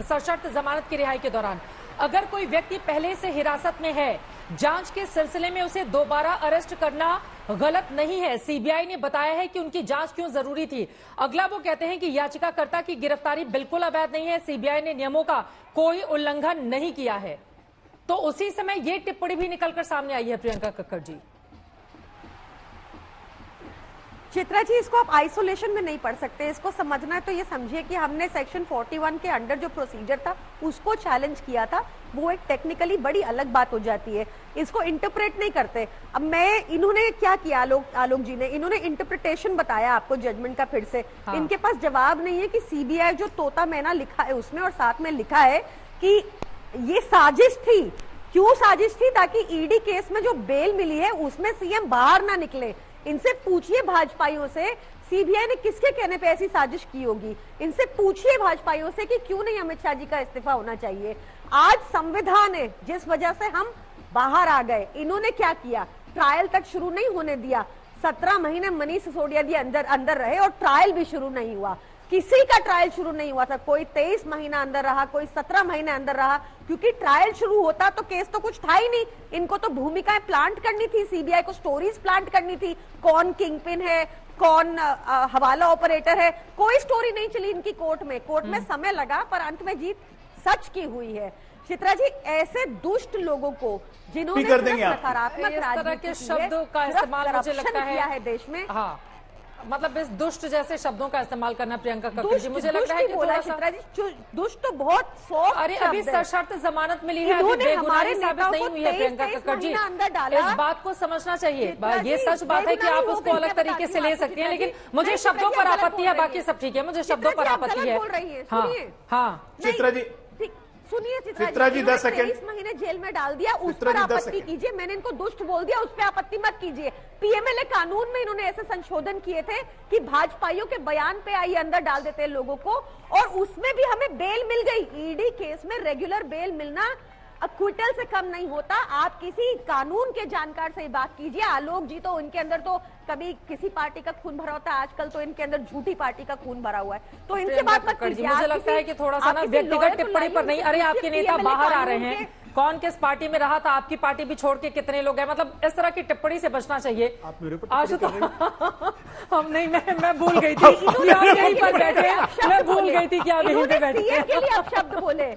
सशर्त जमानत की रिहाई के दौरान, अगर कोई व्यक्ति पहले से हिरासत में है, जांच के सिलसिले में उसे दोबारा अरेस्ट करना गलत नहीं है। सीबीआई ने बताया है कि उनकी जांच क्यों जरूरी थी। अगला वो कहते हैं कि याचिकाकर्ता की गिरफ्तारी बिल्कुल अवैध नहीं है, सीबीआई ने नियमों का कोई उल्लंघन नहीं किया है। तो उसी समय ये टिप्पणी भी निकलकर सामने आई है प्रियंका कक्कड़ जी। चित्रा जी, इसको आप आइसोलेशन में नहीं पढ़ सकते। इसको समझना है तो ये समझिए कि हमने सेक्शन 41 के अंडर जो प्रोसीजर था उसको चैलेंज किया था, वो एक टेक्निकली बड़ी अलग बात हो जाती है। इसको इंटरप्रेट नहीं करते। अब इन्होंने क्या किया, आलोक जी ने, इन्होंने इंटरप्रिटेशन बताया आपको जजमेंट का फिर से। हाँ। इनके पास जवाब नहीं है कि सीबीआई जो तोता मैना लिखा है उसमें, और साथ में लिखा है कि ये साजिश थी। क्यों साजिश थी? ताकि ईडी केस में जो बेल मिली है उसमें सीएम बाहर ना निकले। इनसे पूछिए भाजपाइयों से, सीबीआई ने किसके कहने पे ऐसी साजिश की होगी। इनसे पूछिए भाजपाइयों से कि क्यों नहीं अमित शाह जी का इस्तीफा होना चाहिए। आज संविधान है जिस वजह से हम बाहर आ गए। इन्होंने क्या किया, ट्रायल तक शुरू नहीं होने दिया। 17 महीने मनीष सिसोदिया जी अंदर रहे और ट्रायल भी शुरू नहीं हुआ। किसी का ट्रायल शुरू नहीं हुआ था। कोई 23 महीना अंदर रहा, कोई 17 महीने अंदर रहा, क्योंकि ट्रायल शुरू होता तो केस तो कुछ था ही नहीं। इनको तो भूमिकाएं प्लांट करनी थी, सीबीआई को स्टोरीज प्लांट करनी थी, कौन किंगपिन है, कौन हवाला ऑपरेटर है। कोई स्टोरी नहीं चली इनकी कोर्ट में समय लगा, पर अंत में जीत सच की हुई है। चित्रा जी, ऐसे दुष्ट लोगों को जिन्होंने सकारात्मक राजनीति के शब्दों का इस्तेमाल मुझे लगता किया है देश में, हाँ, मतलब इस दुष्ट जैसे शब्दों का इस्तेमाल करना प्रियंका कक्कड़ जी, मुझे लगता है कि थोड़ा सा दुष्ट तो बहुत सॉफ्ट। अरे अभी सशर्त जमानत मिली है, अभी बेगुनाही साबित नहीं हुई है प्रियंका कक्कड़ जी, इस बात को समझना चाहिए। ये सच बात है कि आप उसको अलग तरीके से ले सकती हैं, लेकिन मुझे शब्दों पर आपत्ति है, बाकी सब ठीक है, मुझे शब्दों पर आपत्ति है। हाँ चित्रा जी सुनिए, चित्रा जी 10 सेकंड, 23 महीने जेल में डाल दिया, उस पर आपत्ति कीजिए। मैंने इनको दुष्ट बोल दिया, उस पर आपत्ति मत कीजिए। पीएमएलए कानून में इन्होंने ऐसे संशोधन किए थे कि भाजपाइयों के बयान पे आइए अंदर डाल देते हैं लोगों को, और उसमें भी हमें बेल मिल गई। ईडी केस में रेगुलर बेल मिलना अक्विटल से कम नहीं होता। आप किसी कानून के जानकार से बात कीजिए। आलोक जी तो उनके अंदर तो कभी किसी पार्टी का खून भरा होता है, आजकल तो इनके अंदर झूठी पार्टी का खून भरा हुआ है, तो इनसे बात मत कीजिए। मुझे लगता है कि थोड़ा सा ना व्यक्तिगत टिप्पणी पर नहीं। अरे आपके नेता बाहर आ रहे हैं, कौन किस पार्टी में रहा था, आपकी पार्टी भी छोड़ के कितने लोग हैं, मतलब इस तरह की टिप्पणी से बचना चाहिए। हम नहीं, मैं भूल गई थी यहीं पर बैठे, मैं भूल गई थी कि आप यहीं पे बैठे। शब्द बोले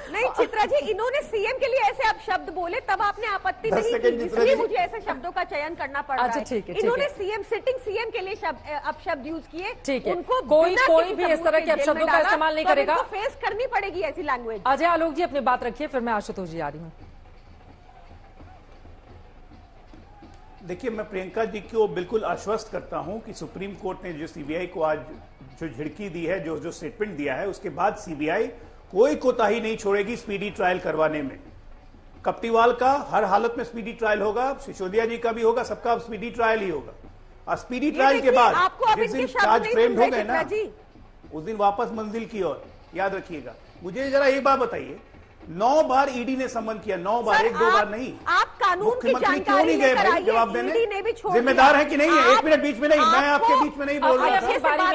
नहीं चित्रा जी, इन्होंने सीएम के लिए ऐसे अपशब्द बोले, तब आपने आपत्ति नहीं की, इसलिए मुझे ऐसे शब्दों का चयन करना पड़ रहा है। ठीक है, इन्होंने सिटिंग सीएम के लिए अपशब्द यूज किए, ठीक है, उनको कोई भी इस तरह के अपशब्दों का इस्तेमाल नहीं करेगा। तो फेस करनी पड़ेगी ऐसी लैंग्वेज। अजय आलोक जी अपनी बात रखिए, फिर मैं आशुतोष जी आ रही हूँ। देखिए, मैं प्रियंका जी को बिल्कुल आश्वस्त करता हूं कि सुप्रीम कोर्ट ने जो सीबीआई को आज जो झिड़की दी है, जो स्टेटमेंट दिया है, उसके बाद सीबीआई कोई कोताही नहीं छोड़ेगी स्पीडी ट्रायल करवाने में। कप्टीवाल का हर हालत में स्पीडी ट्रायल होगा, सिसोदिया जी का भी होगा, सबका स्पीडी ट्रायल ही होगा। और स्पीडी ट्रायल के बाद जिस दिन चार्ज फ्रेम हो गए ना, उस दिन वापस मंजिल की ओर। याद रखिएगा। मुझे जरा एक बात बताइए, 9 बार ईडी ने सम्मन किया, 9 बार, 1-2 बार नहीं। आप कानून की मुख्यमंत्री क्यों नहीं गए भाई जवाब देने? जिम्मेदार है कि नहीं है? 1 मिनट बीच में नहीं, मैं आपके बीच में नहीं बोल रहा था,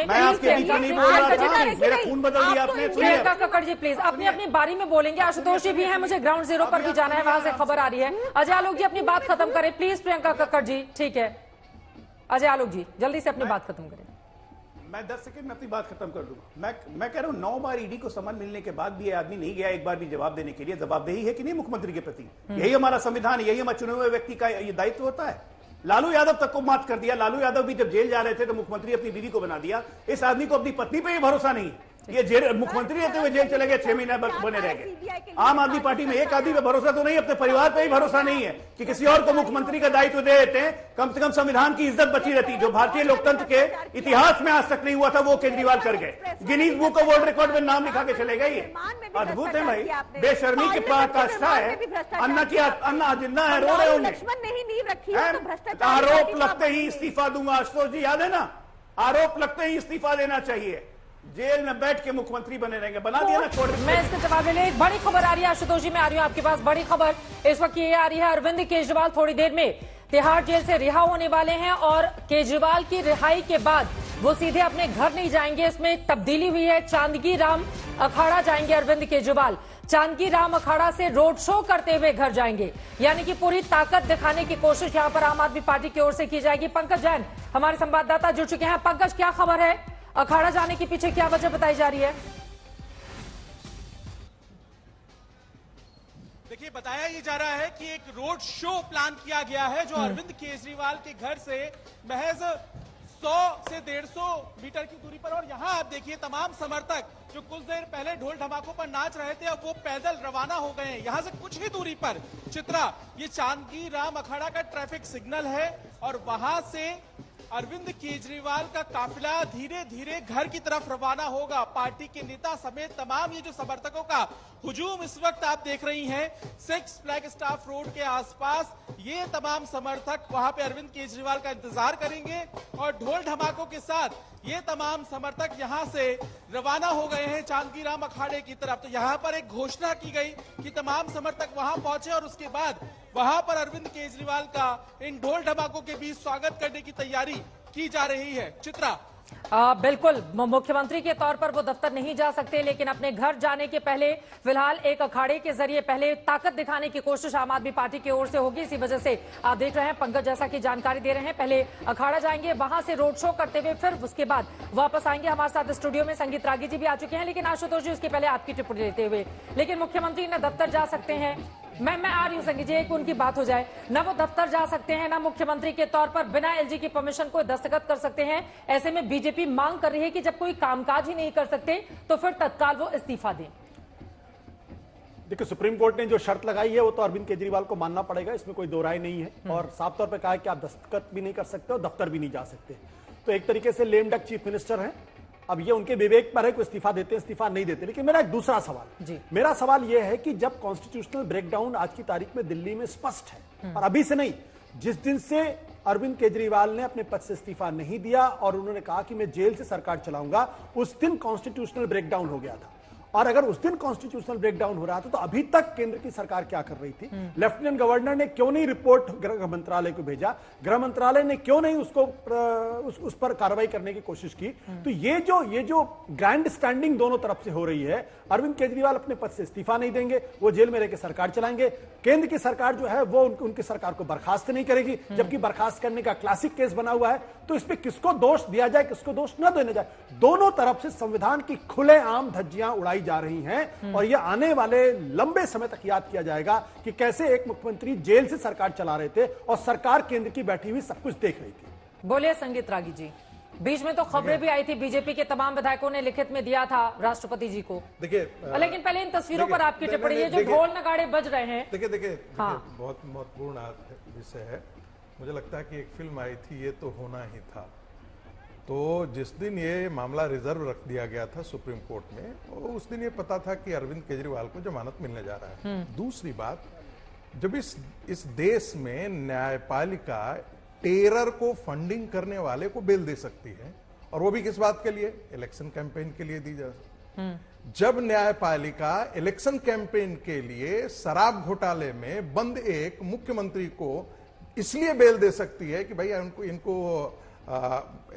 मैं आपके बीच में नहीं बोल रहा था, मेरा खून बदल दिया आपने। प्रियंका कक्कड़ जी प्लीज अपनी अपनी बारी में बोलेंगे। आशुतोष जी भी हैं, मुझे ग्राउंड जीरो पर भी जाना है, वहां से खबर आ रही है। अजय आलोक जी अपनी बात खत्म करें प्लीज। प्रियंका कक्कड़ जी ठीक है, अजय आलोक जी जल्दी से अपनी बात खत्म करें। मैं 10 सेकंड में अपनी बात खत्म कर दूंगा। मैं कह रहा हूं 9 बार ईडी को सम्मन मिलने के बाद भी ये आदमी नहीं गया एक बार भी जवाब देने के लिए। जवाबदेही है कि नहीं मुख्यमंत्री के प्रति? यही हमारा संविधान, यही हमारे चुने हुए व्यक्ति का ये दायित्व होता है। लालू यादव तक को मात कर दिया। लालू यादव भी जब जेल जा रहे थे तो मुख्यमंत्री अपनी बीवी को बना दिया। इस आदमी को अपनी पत्नी पे ही भरोसा नहीं। ये जेल मुख्यमंत्री रहते हुए जेल चले गए, 6 महीने बने रह गए। आम आदमी पार्टी में एक आदमी पे भरोसा तो नहीं, अपने परिवार पे ही भरोसा नहीं है कि किसी और को मुख्यमंत्री का दायित्व दे देते हैं। कम से कम संविधान की इज्जत बची रहती। जो भारतीय लोकतंत्र के इतिहास में आज तक नहीं हुआ था वो केजरीवाल कर गए। Guinness book of world record में नाम लिखा के चले गए। अद्भुत है भाई, बेशर्मी की पराकाष्ठा है। अन्ना जिंदा है, रो रहे होंगे। आरोप लगते ही इस्तीफा दूंगा। आशुतोष जी याद है ना, आरोप लगते ही इस्तीफा देना चाहिए। जेल में बैठ के मुख्यमंत्री बने रहेंगे, बना दिया ना छोड़। मैं इसके जवाब में एक बड़ी खबर आ रही है। आशुतोष जी मैं आ रही हूं आपके पास। बड़ी खबर इस वक्त ये आ रही है, अरविंद केजरीवाल थोड़ी देर में तिहाड़ जेल से रिहा होने वाले हैं और केजरीवाल की रिहाई के बाद वो सीधे अपने घर नहीं जाएंगे। इसमें तब्दीली हुई है, चांदगी राम अखाड़ा जाएंगे अरविंद केजरीवाल। चांदगी राम अखाड़ा से रोड शो करते हुए घर जाएंगे, यानी कि पूरी ताकत दिखाने की कोशिश यहां पर आम आदमी पार्टी की ओर से की जाएगी। पंकज जैन हमारे संवाददाता जुड़ चुके हैं। पंकज क्या खबर है, अखाड़ा जाने के पीछे क्या वजह बताई जा रही है? देखिए, बताया ये जा रहा है कि एक रोड शो प्लान किया गया है जो अरविंद केजरीवाल के घर से महज 100 से 150 मीटर की दूरी पर। और यहाँ आप देखिए तमाम समर्थक जो कुछ देर पहले ढोल धमाकों पर नाच रहे थे, अब वो पैदल रवाना हो गए हैं। यहाँ से कुछ ही दूरी पर चित्रा, ये चांदगी राम अखाड़ा का ट्रैफिक सिग्नल है और वहां से अरविंद केजरीवाल का काफिला धीरे धीरे घर की तरफ रवाना होगा। पार्टी के नेता समेत तमाम ये जो समर्थकों का हुजूम इस वक्त आप देख रही हैं 6 फ्लैग स्टाफ रोड के आसपास, ये तमाम समर्थक वहां पे अरविंद केजरीवाल का इंतजार करेंगे और ढोल धमाकों के साथ ये तमाम समर्थक यहां से रवाना हो गए हैं चांदगी राम अखाड़े की तरफ। तो यहां पर एक घोषणा की गई कि तमाम समर्थक वहां पहुंचे और उसके बाद वहां पर अरविंद केजरीवाल का इन ढोल धमाकों के बीच स्वागत करने की तैयारी की जा रही है। चित्रा, बिल्कुल, मुख्यमंत्री के तौर पर वो दफ्तर नहीं जा सकते, लेकिन अपने घर जाने के पहले फिलहाल एक अखाड़े के जरिए पहले ताकत दिखाने की कोशिश आम आदमी पार्टी की ओर से होगी। इसी वजह से आप देख रहे हैं पंकज जैसा की जानकारी दे रहे हैं, पहले अखाड़ा जाएंगे, वहां से रोड शो करते हुए फिर उसके बाद वापस आएंगे। हमारे साथ स्टूडियो में संगीत रागी जी भी आ चुके हैं, लेकिन आशुतोष जी उसके पहले आपकी टिप्पणी लेते हुए, लेकिन मुख्यमंत्री न दफ्तर जा सकते हैं, मैं आ रही हूं संगीत जी, एक उनकी बात हो जाए, ना वो दफ्तर जा सकते हैं, ना मुख्यमंत्री के तौर पर बिना एलजी की परमिशन को दस्तखत कर सकते हैं। ऐसे में बीजेपी मांग कर रही है कि जब कोई कामकाज ही नहीं कर सकते तो फिर तत्काल वो इस्तीफा दें। देखिए, सुप्रीम कोर्ट ने जो शर्त लगाई है वो तो अरविंद केजरीवाल को मानना पड़ेगा, इसमें कोई दो राय नहीं है। और साफ तौर पर कहा है कि आप दस्तखत भी नहीं कर सकते और दफ्तर भी नहीं जा सकते। तो एक तरीके से लेम डक चीफ मिनिस्टर हैं। अब ये उनके विवेक पर है कि इस्तीफा देते हैं, इस्तीफा नहीं देते। लेकिन मेरा एक दूसरा सवाल, मेरा सवाल यह है कि जब कॉन्स्टिट्यूशनल ब्रेकडाउन आज की तारीख में दिल्ली में स्पष्ट है, और अभी से नहीं, जिस दिन से अरविंद केजरीवाल ने अपने पद से इस्तीफा नहीं दिया और उन्होंने कहा कि मैं जेल से सरकार चलाऊंगा, उस दिन कॉन्स्टिट्यूशनल ब्रेकडाउन हो गया था। और अगर उस दिन कॉन्स्टिट्यूशनल ब्रेकडाउन हो रहा था तो अभी तक केंद्र की सरकार क्या कर रही थी? लेफ्टिनेंट गवर्नर ने क्यों नहीं रिपोर्ट गृह मंत्रालय को भेजा? गृह मंत्रालय ने क्यों नहीं उस पर कार्रवाई करने की कोशिश की? तो ये जो ग्रैंड स्टैंडिंग दोनों तरफ से हो रही है, अरविंद केजरीवाल अपने पद से इस्तीफा नहीं देंगे, वो जेल में रहकर सरकार चलाएंगे, केंद्र की सरकार जो है वो उनकी सरकार को बर्खास्त नहीं करेगी, जबकि बर्खास्त करने का क्लासिक केस बना हुआ है। तो इस पे किसको दोष दिया जाए, किसको दोष न देना जाए? दोनों तरफ से संविधान की खुलेआम धज्जियां उड़ाई जा रही हैं, और यह आने वाले लंबे समय तक याद किया जाएगा कि कैसे एक मुख्यमंत्री जेल से सरकार चला रहे थे और सरकार केंद्र की बैठी हुई सब कुछ देख रही थी। बोलिए संगीत रागी जी। बीच में तो खबरें भी आई थी, बीजेपी के तमाम विधायकों ने लिखित में दिया था राष्ट्रपति जी को। देखिए, लेकिन पहले इन तस्वीरों पर आपकी टिप्पणी, ये जो ढोल नगाड़े बज रहे हैं। देखिए, बहुत महत्वपूर्ण विषय है। मुझे लगता है कि एक फिल्म आई थी, ये तो होना ही था। तो जिस दिन ये मामला रिजर्व रख दिया गया था सुप्रीम कोर्ट में, उस दिन ये पता था कि अरविंद केजरीवाल को जमानत मिलने जा रहा है। दूसरी बात, जब इस देश में न्यायपालिका टेरर को फंडिंग करने वाले को बेल दे सकती है, और वो भी किस बात के लिए? इलेक्शन कैंपेन के लिए दी जा सकती है। जब न्यायपालिका इलेक्शन कैंपेन के लिए शराब घोटाले में बंद एक मुख्यमंत्री को इसलिए बेल दे सकती है कि भाई इनको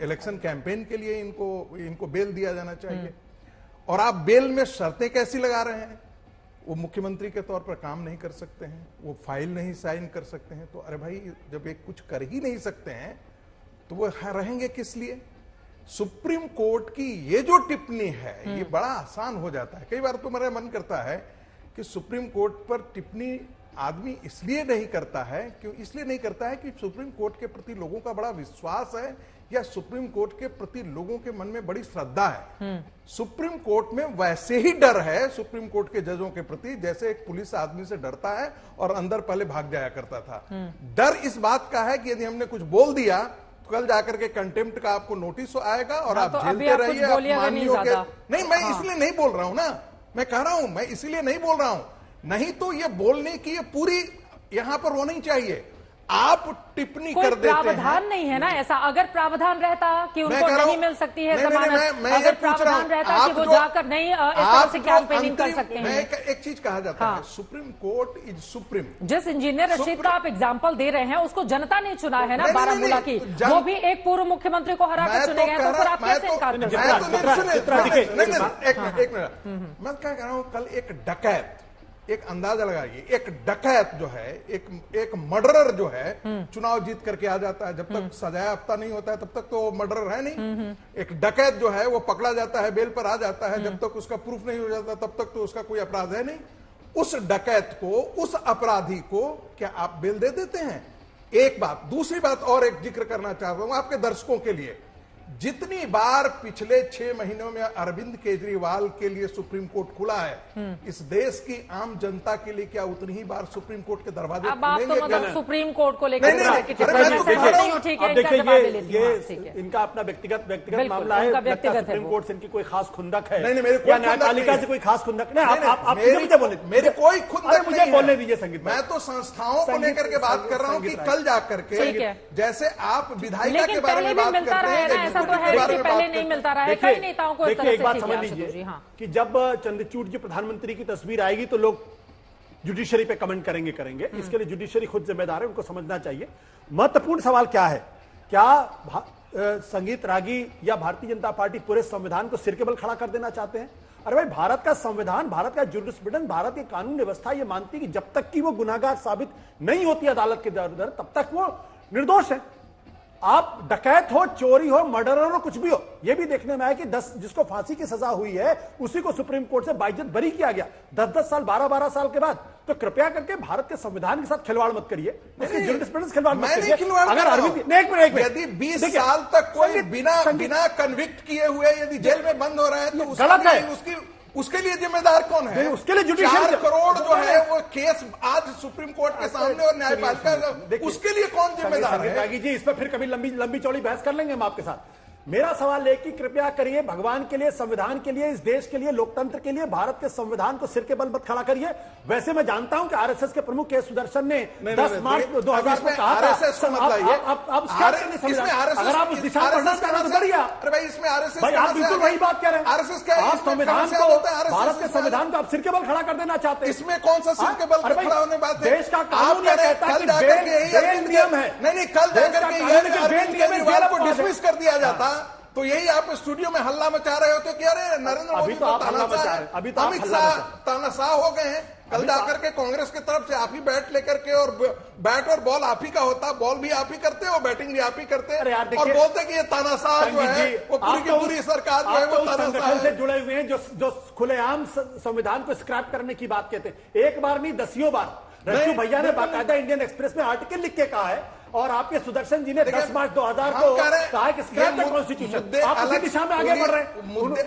इलेक्शन कैंपेन के लिए इनको बेल दिया जाना चाहिए, और आप बेल में शर्तें कैसी लगा रहे हैं? वो मुख्यमंत्री के तौर पर काम नहीं कर सकते हैं, वो फाइल नहीं साइन कर सकते हैं। तो अरे भाई, जब एक कुछ कर ही नहीं सकते हैं तो वो रहेंगे किस लिए? सुप्रीम कोर्ट की ये जो टिप्पणी है, ये बड़ा आसान हो जाता है। कई बार तो मेरा मन करता है कि सुप्रीम कोर्ट पर टिप्पणी आदमी इसलिए नहीं करता है, क्यों इसलिए नहीं करता है कि सुप्रीम कोर्ट के प्रति लोगों का बड़ा विश्वास है, या सुप्रीम कोर्ट के प्रति लोगों के मन में बड़ी श्रद्धा है। सुप्रीम कोर्ट में वैसे ही डर है सुप्रीम कोर्ट के जजों के प्रति, जैसे एक पुलिस आदमी से डरता है और अंदर पहले भाग जाया करता था। डर इस बात का है कि यदि हमने कुछ बोल दिया तो कल जाकर के कंटेम्प्ट का आपको नोटिस आएगा और आप झेलते रहिए अपमानियों के। नहीं, मैं इसलिए नहीं बोल रहा हूं ना, मैं कह रहा हूं, मैं इसलिए नहीं बोल रहा हूं, नहीं तो ये बोलने की ये पूरी यहां पर वो नहीं चाहिए। आप टिप्पणी कर देते हैं, प्रावधान नहीं है ना ऐसा। अगर प्रावधान रहता कि उनको नहीं मिल सकती है जमानत, अगर प्रावधान रहता कि वो जाकर नहीं इस तरह से कैंपेनिंग कर सकते हैं। एक चीज कहा जाता है, सुप्रीम कोर्ट इज सुप्रीम। जिस इंजीनियर रशीद का आप एग्जाम्पल दे रहे हैं, उसको जनता ने चुना है ना, बारामूला की, वो भी एक पूर्व मुख्यमंत्री को हरा कर चुने गए, तो फिर आप कैसे इनकार कर सकते हैं? एक मिनट, मैं क्या कह रहा हूं, कल एक डकैत, एक अंदाजा लगाइए, एक डकैत जो है, एक मर्डरर जो है, चुनाव जीत करके आ जाता है, जब तक सजाया हफ्ता नहीं होता है तब तक तो मर्डरर है नहीं। एक डकैत जो है वो पकड़ा जाता है, बेल पर आ जाता है, जब तक उसका प्रूफ नहीं हो जाता तब तक तो उसका कोई अपराध है नहीं। उस डकैत को, उस अपराधी को क्या आप बेल दे देते हैं? एक बात। दूसरी बात और एक जिक्र करना चाहता हूं आपके दर्शकों के लिए, जितनी बार पिछले 6 महीनों में अरविंद केजरीवाल के लिए सुप्रीम कोर्ट खुला है, इस देश की आम जनता के लिए क्या उतनी ही बार सुप्रीम कोर्ट के दरवाजे खुलेंगे? सुप्रीम कोर्ट को लेकर ये इनका अपना व्यक्तिगत मामला है, सुप्रीम कोर्ट से इनकी कोई खास खुंदक है या न्यायपालिका से कोई खास खुंदक नहीं। आप मुझे बोले, मेरे कोई खुंदक मुझे बोलने दीजिए संगीत। मैं तो संस्थाओं को लेकर के बात कर रहा हूं कि कल जाकर के, जैसे आप विधायिका के बारे में बात करते हैं, तो है कि पहले नहीं मिलता रहा है, कई नेताओं को इस तरह से। एक बात समझ लीजिए कि जब चंद्रचूड़ जी प्रधानमंत्री की तस्वीर आएगी तो लोग जुडिशरी पे कमेंट करेंगे। इसके लिए जुडिशरी खुद जिम्मेदार है, उनको समझना चाहिए। महत्वपूर्ण सवाल क्या है, क्या संगीत रागी या भारतीय जनता पार्टी पूरे संविधान को सिर के बल खड़ा कर देना चाहते हैं? अरे भाई, भारत का संविधान, भारत का ज्यूरिस्प्रूडेंस, भारत की कानून व्यवस्था ये मानती है कि जब तक कि वो गुनाहगार साबित नहीं होती अदालत के दर तब तक वो निर्दोष है। आप डकैत हो, चोरी हो, मर्डरर हो, कुछ भी हो, यह भी देखने में आया कि 10 जिसको फांसी की सजा हुई है उसी को सुप्रीम कोर्ट से बाइज्जत बरी किया गया 10-10 साल, 12-12 साल के बाद। तो कृपया करके भारत के संविधान के साथ खिलवाड़ मत करिए, खिलवाड़ मत करिए। अगर अरविंद एक मिनट यदि 20 साल तक कोई बिना कन्विक्ट किए हुए यदि जेल में बंद हो रहा है तो गलत है। उसके लिए जिम्मेदार कौन है? उसके लिए जुडिशियल 4 करोड़ जो है वो केस आज सुप्रीम कोर्ट के सामने और न्यायपालिका, उसके लिए कौन जिम्मेदार है? जी, इस पर फिर कभी लंबी चौड़ी बहस कर लेंगे हम आपके साथ। मेरा सवाल है कि कृपया करिए, भगवान के लिए, संविधान के लिए, इस देश के लिए, लोकतंत्र के लिए भारत के संविधान को सिर के बल मत खड़ा करिए। वैसे मैं जानता हूं कि आरएसएस के प्रमुख के सुदर्शन ने 10 मार्च 2000 को कहा था, अगर आप उस दिशा में पढ़ना चाहते तो बढ़िया। अरे भाई, इसमें आरएसएस, भाई आप बिल्कुल वही बात कह रहे हैं। आरएसएस क्या है? आप संविधान को, भारत के संविधान को आप सिर के बल खड़ा कर देना चाहते हैं। इसमें कौन सा सिर के बल खड़ा होने बात है? देश का कानून कहता है कि बेल नियम है। नहीं, कल जाकर के अरविंद केजरीवाल को डिसमिस कर दिया जाता तो यही आप स्टूडियो में हल्ला मचा रहे हो तो क्या रहे नरेंद्र मोदी तो अमित शाह तानाशाह हो गए हैं। कल जाकर के कांग्रेस की तरफ से आप ही बैट लेकर के, और बैट और बॉल आप ही का होता, बॉल भी आप ही करते हो, बैटिंग भी आप ही करते हैं, और बोलते कि ये तानाशाह जो है वो पूरी की पूरी सरकार जो है वो तानाशाह से जुड़े हुए हैं जो खुलेआम संविधान को स्क्रैप करने की बात कहते हैं। एक बार नहीं, दसियों बार रज्जू भैया ने बाकायदा इंडियन एक्सप्रेस में आर्टिकल लिख के कहा है, और आपके सुदर्शन जी ने 10 मार्च 2000 को कहा कि स्क्रैप द कॉन्स्टिट्यूशन। आप उसी दिशा में आगे बढ़ रहे हैं।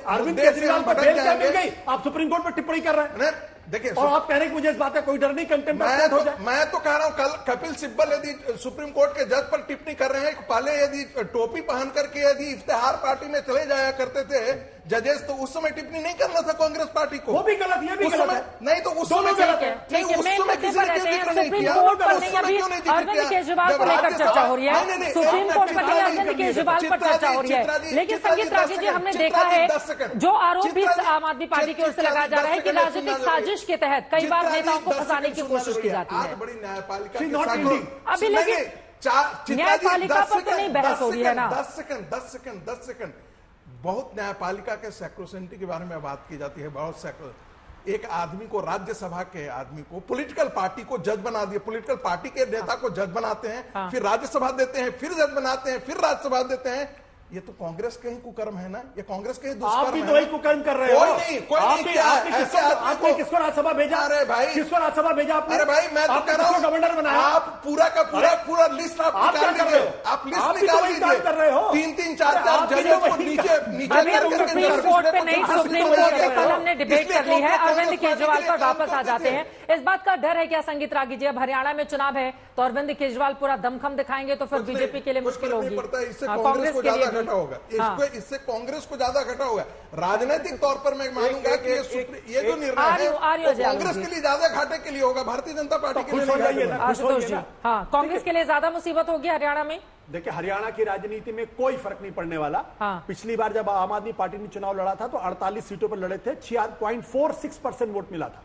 अरविंद केजरीवाल को बेल क्या मिल गई, आप सुप्रीम कोर्ट पर टिप्पणी कर रहे हैं। देखिए, और आप कह रहे हैं कि मुझे इस बात का कोई डर नहीं, कंटेम्प्ट हो जाए। मैं तो कह रहा हूं, कल कपिल सिब्बल यदि सुप्रीम कोर्ट के जज पर टिप्पणी कर रहे हैं, पहले यदि टोपी पहन करके यदि इफ्तिहार पार्टी में चले जाया करते थे जजेस, तो उस समय टिप्पणी नहीं करना था कांग्रेस पार्टी को। वो भी गलत, ये भी गलत है। नहीं तो उस समय नहीं, उस समय किसी ने क्यों जिक्र नहीं किया? उस समय क्यों नहीं जिक्र किया? केजरीवाल को लेकर चर्चा हो रही है, सुप्रीम कोर्ट पर अरविंद केजरीवाल पर चर्चा हो रही है। लेकिन संगीत रागी जी, हमने देखा है जो आरोप भी आम आदमी पार्टी की ओर से लगाया जा रहा है कि राजनीतिक साजिश के तहत कई बार नेताओं को फंसाने की कोशिश की जाती है। बड़ी न्यायपालिका अभी लेकिन न्यायपालिका पर तो नहीं बहस हो रही है ना। 10 सेकंड बहुत न्यायपालिका के सैक्रोसेंटी के बारे में बात की जाती है। बहुत एक आदमी को, राज्यसभा के आदमी को, पॉलिटिकल पार्टी को जज बना दिया, पॉलिटिकल पार्टी के नेता को जज बनाते हैं, फिर राज्यसभा देते हैं, फिर जज बनाते हैं, फिर राज्यसभा देते हैं। ये तो कांग्रेस के ही कुकर्म है ना, ये कांग्रेस के ही दुष्कर्म है। आप भी तो वही कुकर्म कर रहे हो। कोई नहीं किया। आपने किसको राज्यसभा भेजा? अरे भाई, किसको राज्यसभा भेजा आपने? अरे भाई, मैं तो कह रहा हूं गवर्नर बनाया। आप पूरा का पूरा लिस्ट आप निकाल लीजिए। आप लिस्ट निकाल लीजिए। 3-3, 4-4 जजों को नीचे सुप्रीम कोर्ट पे नहीं, सुप्रीम कोर्ट पे कल हमने डिबेट कर ली है। अरविंद केजरीवाल पर वापस आ जाते हैं। इस बात का डर है क्या संगीत रागी जी, अब हरियाणा में चुनाव है तो अरविंद केजरीवाल पूरा दमखम दिखाएंगे तो फिर बीजेपी के लिए मुश्किल होगी, कांग्रेस के लिए घटा होगा, इससे कांग्रेस को ज्यादा घटा होगा। राजनीतिक तौर पर मैं मानूंगा कि ये जो निर्णय है वो कांग्रेस के लिए ज्यादा घाटे के लिए होगा, भारतीय जनता पार्टी के लिए आशुतोष जी। हाँ, कांग्रेस के लिए ज्यादा मुसीबत होगी हरियाणा में। देखिए, हरियाणा की राजनीति में कोई फर्क नहीं पड़ने वाला। पिछली बार जब आम आदमी पार्टी ने चुनाव लड़ा था तो 48 सीटों पर लड़े थे, 0.46% वोट मिला था।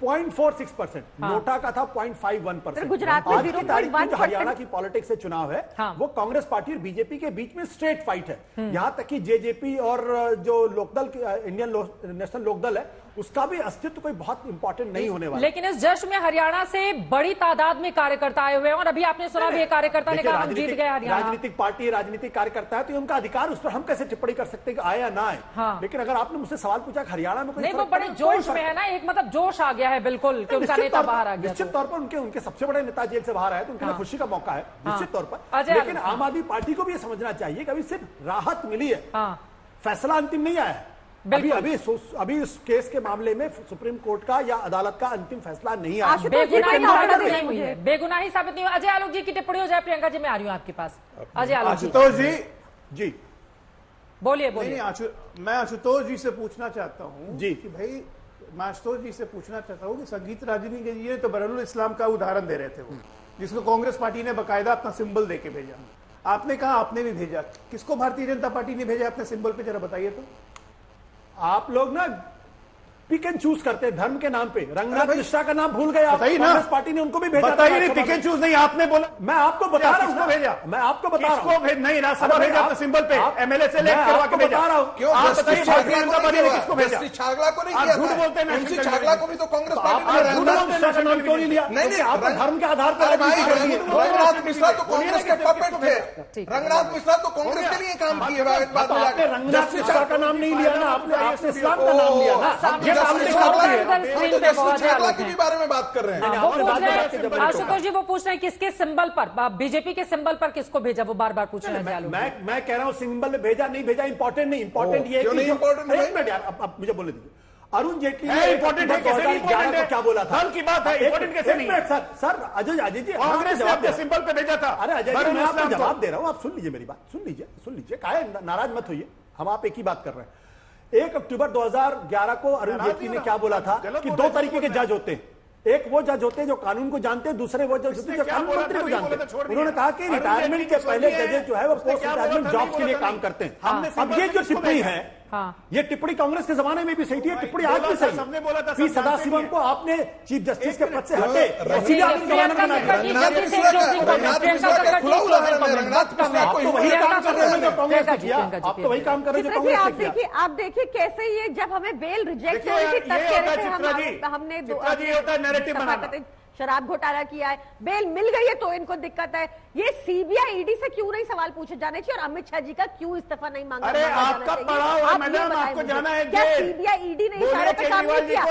0.46%। नोटा का था 0.51%। गुजरात में 0.1% हरियाणा की पॉलिटिक्स से चुनाव है, वो कांग्रेस पार्टी और बीजेपी के बीच में स्ट्रेट फाइट है। यहां तक कि जेजेपी और जो लोकदल, इंडियन नेशनल लोकदल है, उसका भी अस्तित्व कोई बहुत इंपॉर्टेंट नहीं होने वाला। लेकिन इस जश्न में हरियाणा से बड़ी तादाद में कार्यकर्ता आए हुए हैं, और अभी आपने सुना भी कार्यकर्ता ने कहा हम जीत गए हरियाणा। राजनीतिक पार्टी, राजनीतिक कार्यकर्ता है तो उनका अधिकार, उस पर हम कैसे टिप्पणी कर सकते हैं कि आए या ना आए। लेकिन अगर आपने मुझसे सवाल पूछा कि हरियाणा में नहीं, वो बड़े जोश में है ना, एक मतलब जोश आ गया है बिल्कुल कि उनका नेता बाहर आ गया। निश्चित तौर पर उनके सबसे बड़े नेता जेल से बाहर आए तो उनके लिए खुशी का मौका है निश्चित तौर पर। लेकिन आम आदमी पार्टी को भी ये समझना चाहिए कि अभी सिर्फ राहत मिली है, फैसला अंतिम नहीं आया है। अभी इस केस के मामले में सुप्रीम कोर्ट का या अदालत का अंतिम फैसला नहीं आया। बेगुनाही साबित नहीं हुई। अजय आलोक जी की टिप्पणी हो जाए। प्रियंका जी, मैं आ रही हूँ आपके पास। अजय आलोक आशुतोष जी बोलिए। मैं आशुतोष जी से पूछना चाहता हूँ जी कि भाई, मैं आशुतोष जी से पूछना चाहता हूँ कि संगीत रागिनी के जी तो बरहुल इस्लाम का उदाहरण दे रहे थे वो, जिसको कांग्रेस पार्टी ने बकायदा अपना सिंबल देके भेजा। आपने कहा आपने भी भेजा, किसको भारतीय जनता पार्टी ने भेजा अपने सिंबल पे, जरा बताइए तो। आप लोग ना पिक एंड चूज करते हैं धर्म के नाम पे। रंगनाथ मिश्रा का नाम भूल गए आप, बताइए ना। कांग्रेस पार्टी ने उनको भी भेजा। बताइए नहीं, पिक एंड चूज नहीं, आपने बोला। मैं आपको बता रहा हूँ, किसको भेजा? मैं आपको बता रहा हूँ। किसको भेज नहीं, राज्यसभा भेजा आपने सिंबल पे, एमएलए से लेकर करवा के भेजा। क्यों आप बताइए भारतीय जनता पार्टी ने किसको भेजा? जस्टिस छागला को नहीं आप किया झूठ था। बोलते हैं। एमसी छागला को भी तो कांग्रेस पार्टी ने आप झूठ बोलते हैं, नाम क्यों नहीं लिया? नहीं, आप धर्म के आधार पर रंगनाथ मिश्रा तो कांग्रेस के पपेट थे। रंगनाथ मिश्रा तो कांग्रेस के लिए काम किए। आपने रंगनाथ मिश्रा का नाम नहीं लिया ना, आपने इस्लाम का नाम लिया ना। छागला के भी बारे में बात कर रहे हैं। आशुतोष जी वो पूछ रहे हैं किसके सिंबल पर, बीजेपी के सिंबल पर किसको भेजा, वो बार बार पूछ रहे हैं। मैं कह रहा हूं सिंबल भेजा नहीं भेजा इंपॉर्टेंट नहीं, इंपॉर्टेंट ये क्यों नहीं इंपॉर्टेंट है? एक मिनट यार, अब मुझे बोलने दीजिए। अरुण जेटली है इंपॉर्टेंट है, कैसे नहीं इंपॉर्टेंट है? क्या बोला था? धर्म की बात है, इंपॉर्टेंट कैसे नहीं? सर अजय जी कांग्रेस ने अपने सिंबल पे भेजा था। अरे अजय जी मैं आपको जवाब दे रहा हूं, आप सुन लीजिए मेरी बात, सुन लीजिए, काहे नाराज मत होइए, हम आप एक ही बात कर रहे हैं। 1 अक्टूबर 2011 को अरुण जेटली ने क्या बोला था कि 2 तरीके के जज होते हैं, एक वो जज होते हैं जो कानून को जानते हैं, दूसरे वो जज होते हैं जो कानून मंत्री को जानते हैं। उन्होंने कहा कि रिटायरमेंट के पहले जजेस जो है वो पोस्ट रिटायरमेंट जॉब्स के लिए काम करते हैं। अब ये जो टिप्पणी है, ये टिप्पणी कांग्रेस के जमाने में भी सही थी, टिप्पणी आज भी सही है। पी सदाशिवम को आपने चीफ जस्टिस के पद से हटे, आप तो वही काम कर रहे हैं जो कांग्रेस ने किया, आप तो वही काम कर रहे हैं जो कांग्रेस ने किया। आप देखिए कैसे ये जब हमें बेल रिजेक्ट हो रही थी तब कह रहे थे हमने शराब घोटाला किया है, बेल मिल गई है तो इनको दिक्कत है। ये सीबीआई ईडी से क्यों नहीं सवाल पूछे जाने चाहिए और अमित शाह जी का क्यों इस्तीफा नहीं मांगा? अरे आपका पढ़ा हुआ मैडम, आपको जाना है क्या सीबीआई ईडी ने इशारे पे काम नहीं किया?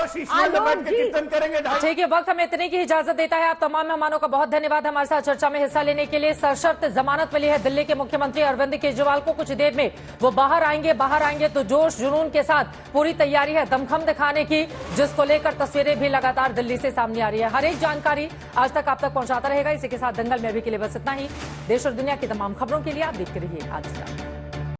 ठीक है, वक्त हमें इतने की इजाजत देता है। आप तमाम मेहमानों का बहुत धन्यवाद हमारे साथ चर्चा में हिस्सा लेने के लिए। सशर्त जमानत मिली है दिल्ली के मुख्यमंत्री अरविंद केजरीवाल को। कुछ देर में वो बाहर आएंगे तो जोश जुनून के साथ पूरी तैयारी है दमखम दिखाने की, जिसको लेकर तस्वीरें भी लगातार दिल्ली से सामने आ रही है। हर एक जानकारी आज तक आप तक पहुंचाता रहेगा। इसी के साथ दंगल में अभी के लिए बस इतना ही। देश और दुनिया की तमाम खबरों के लिए आप देखते रहिए आज तक।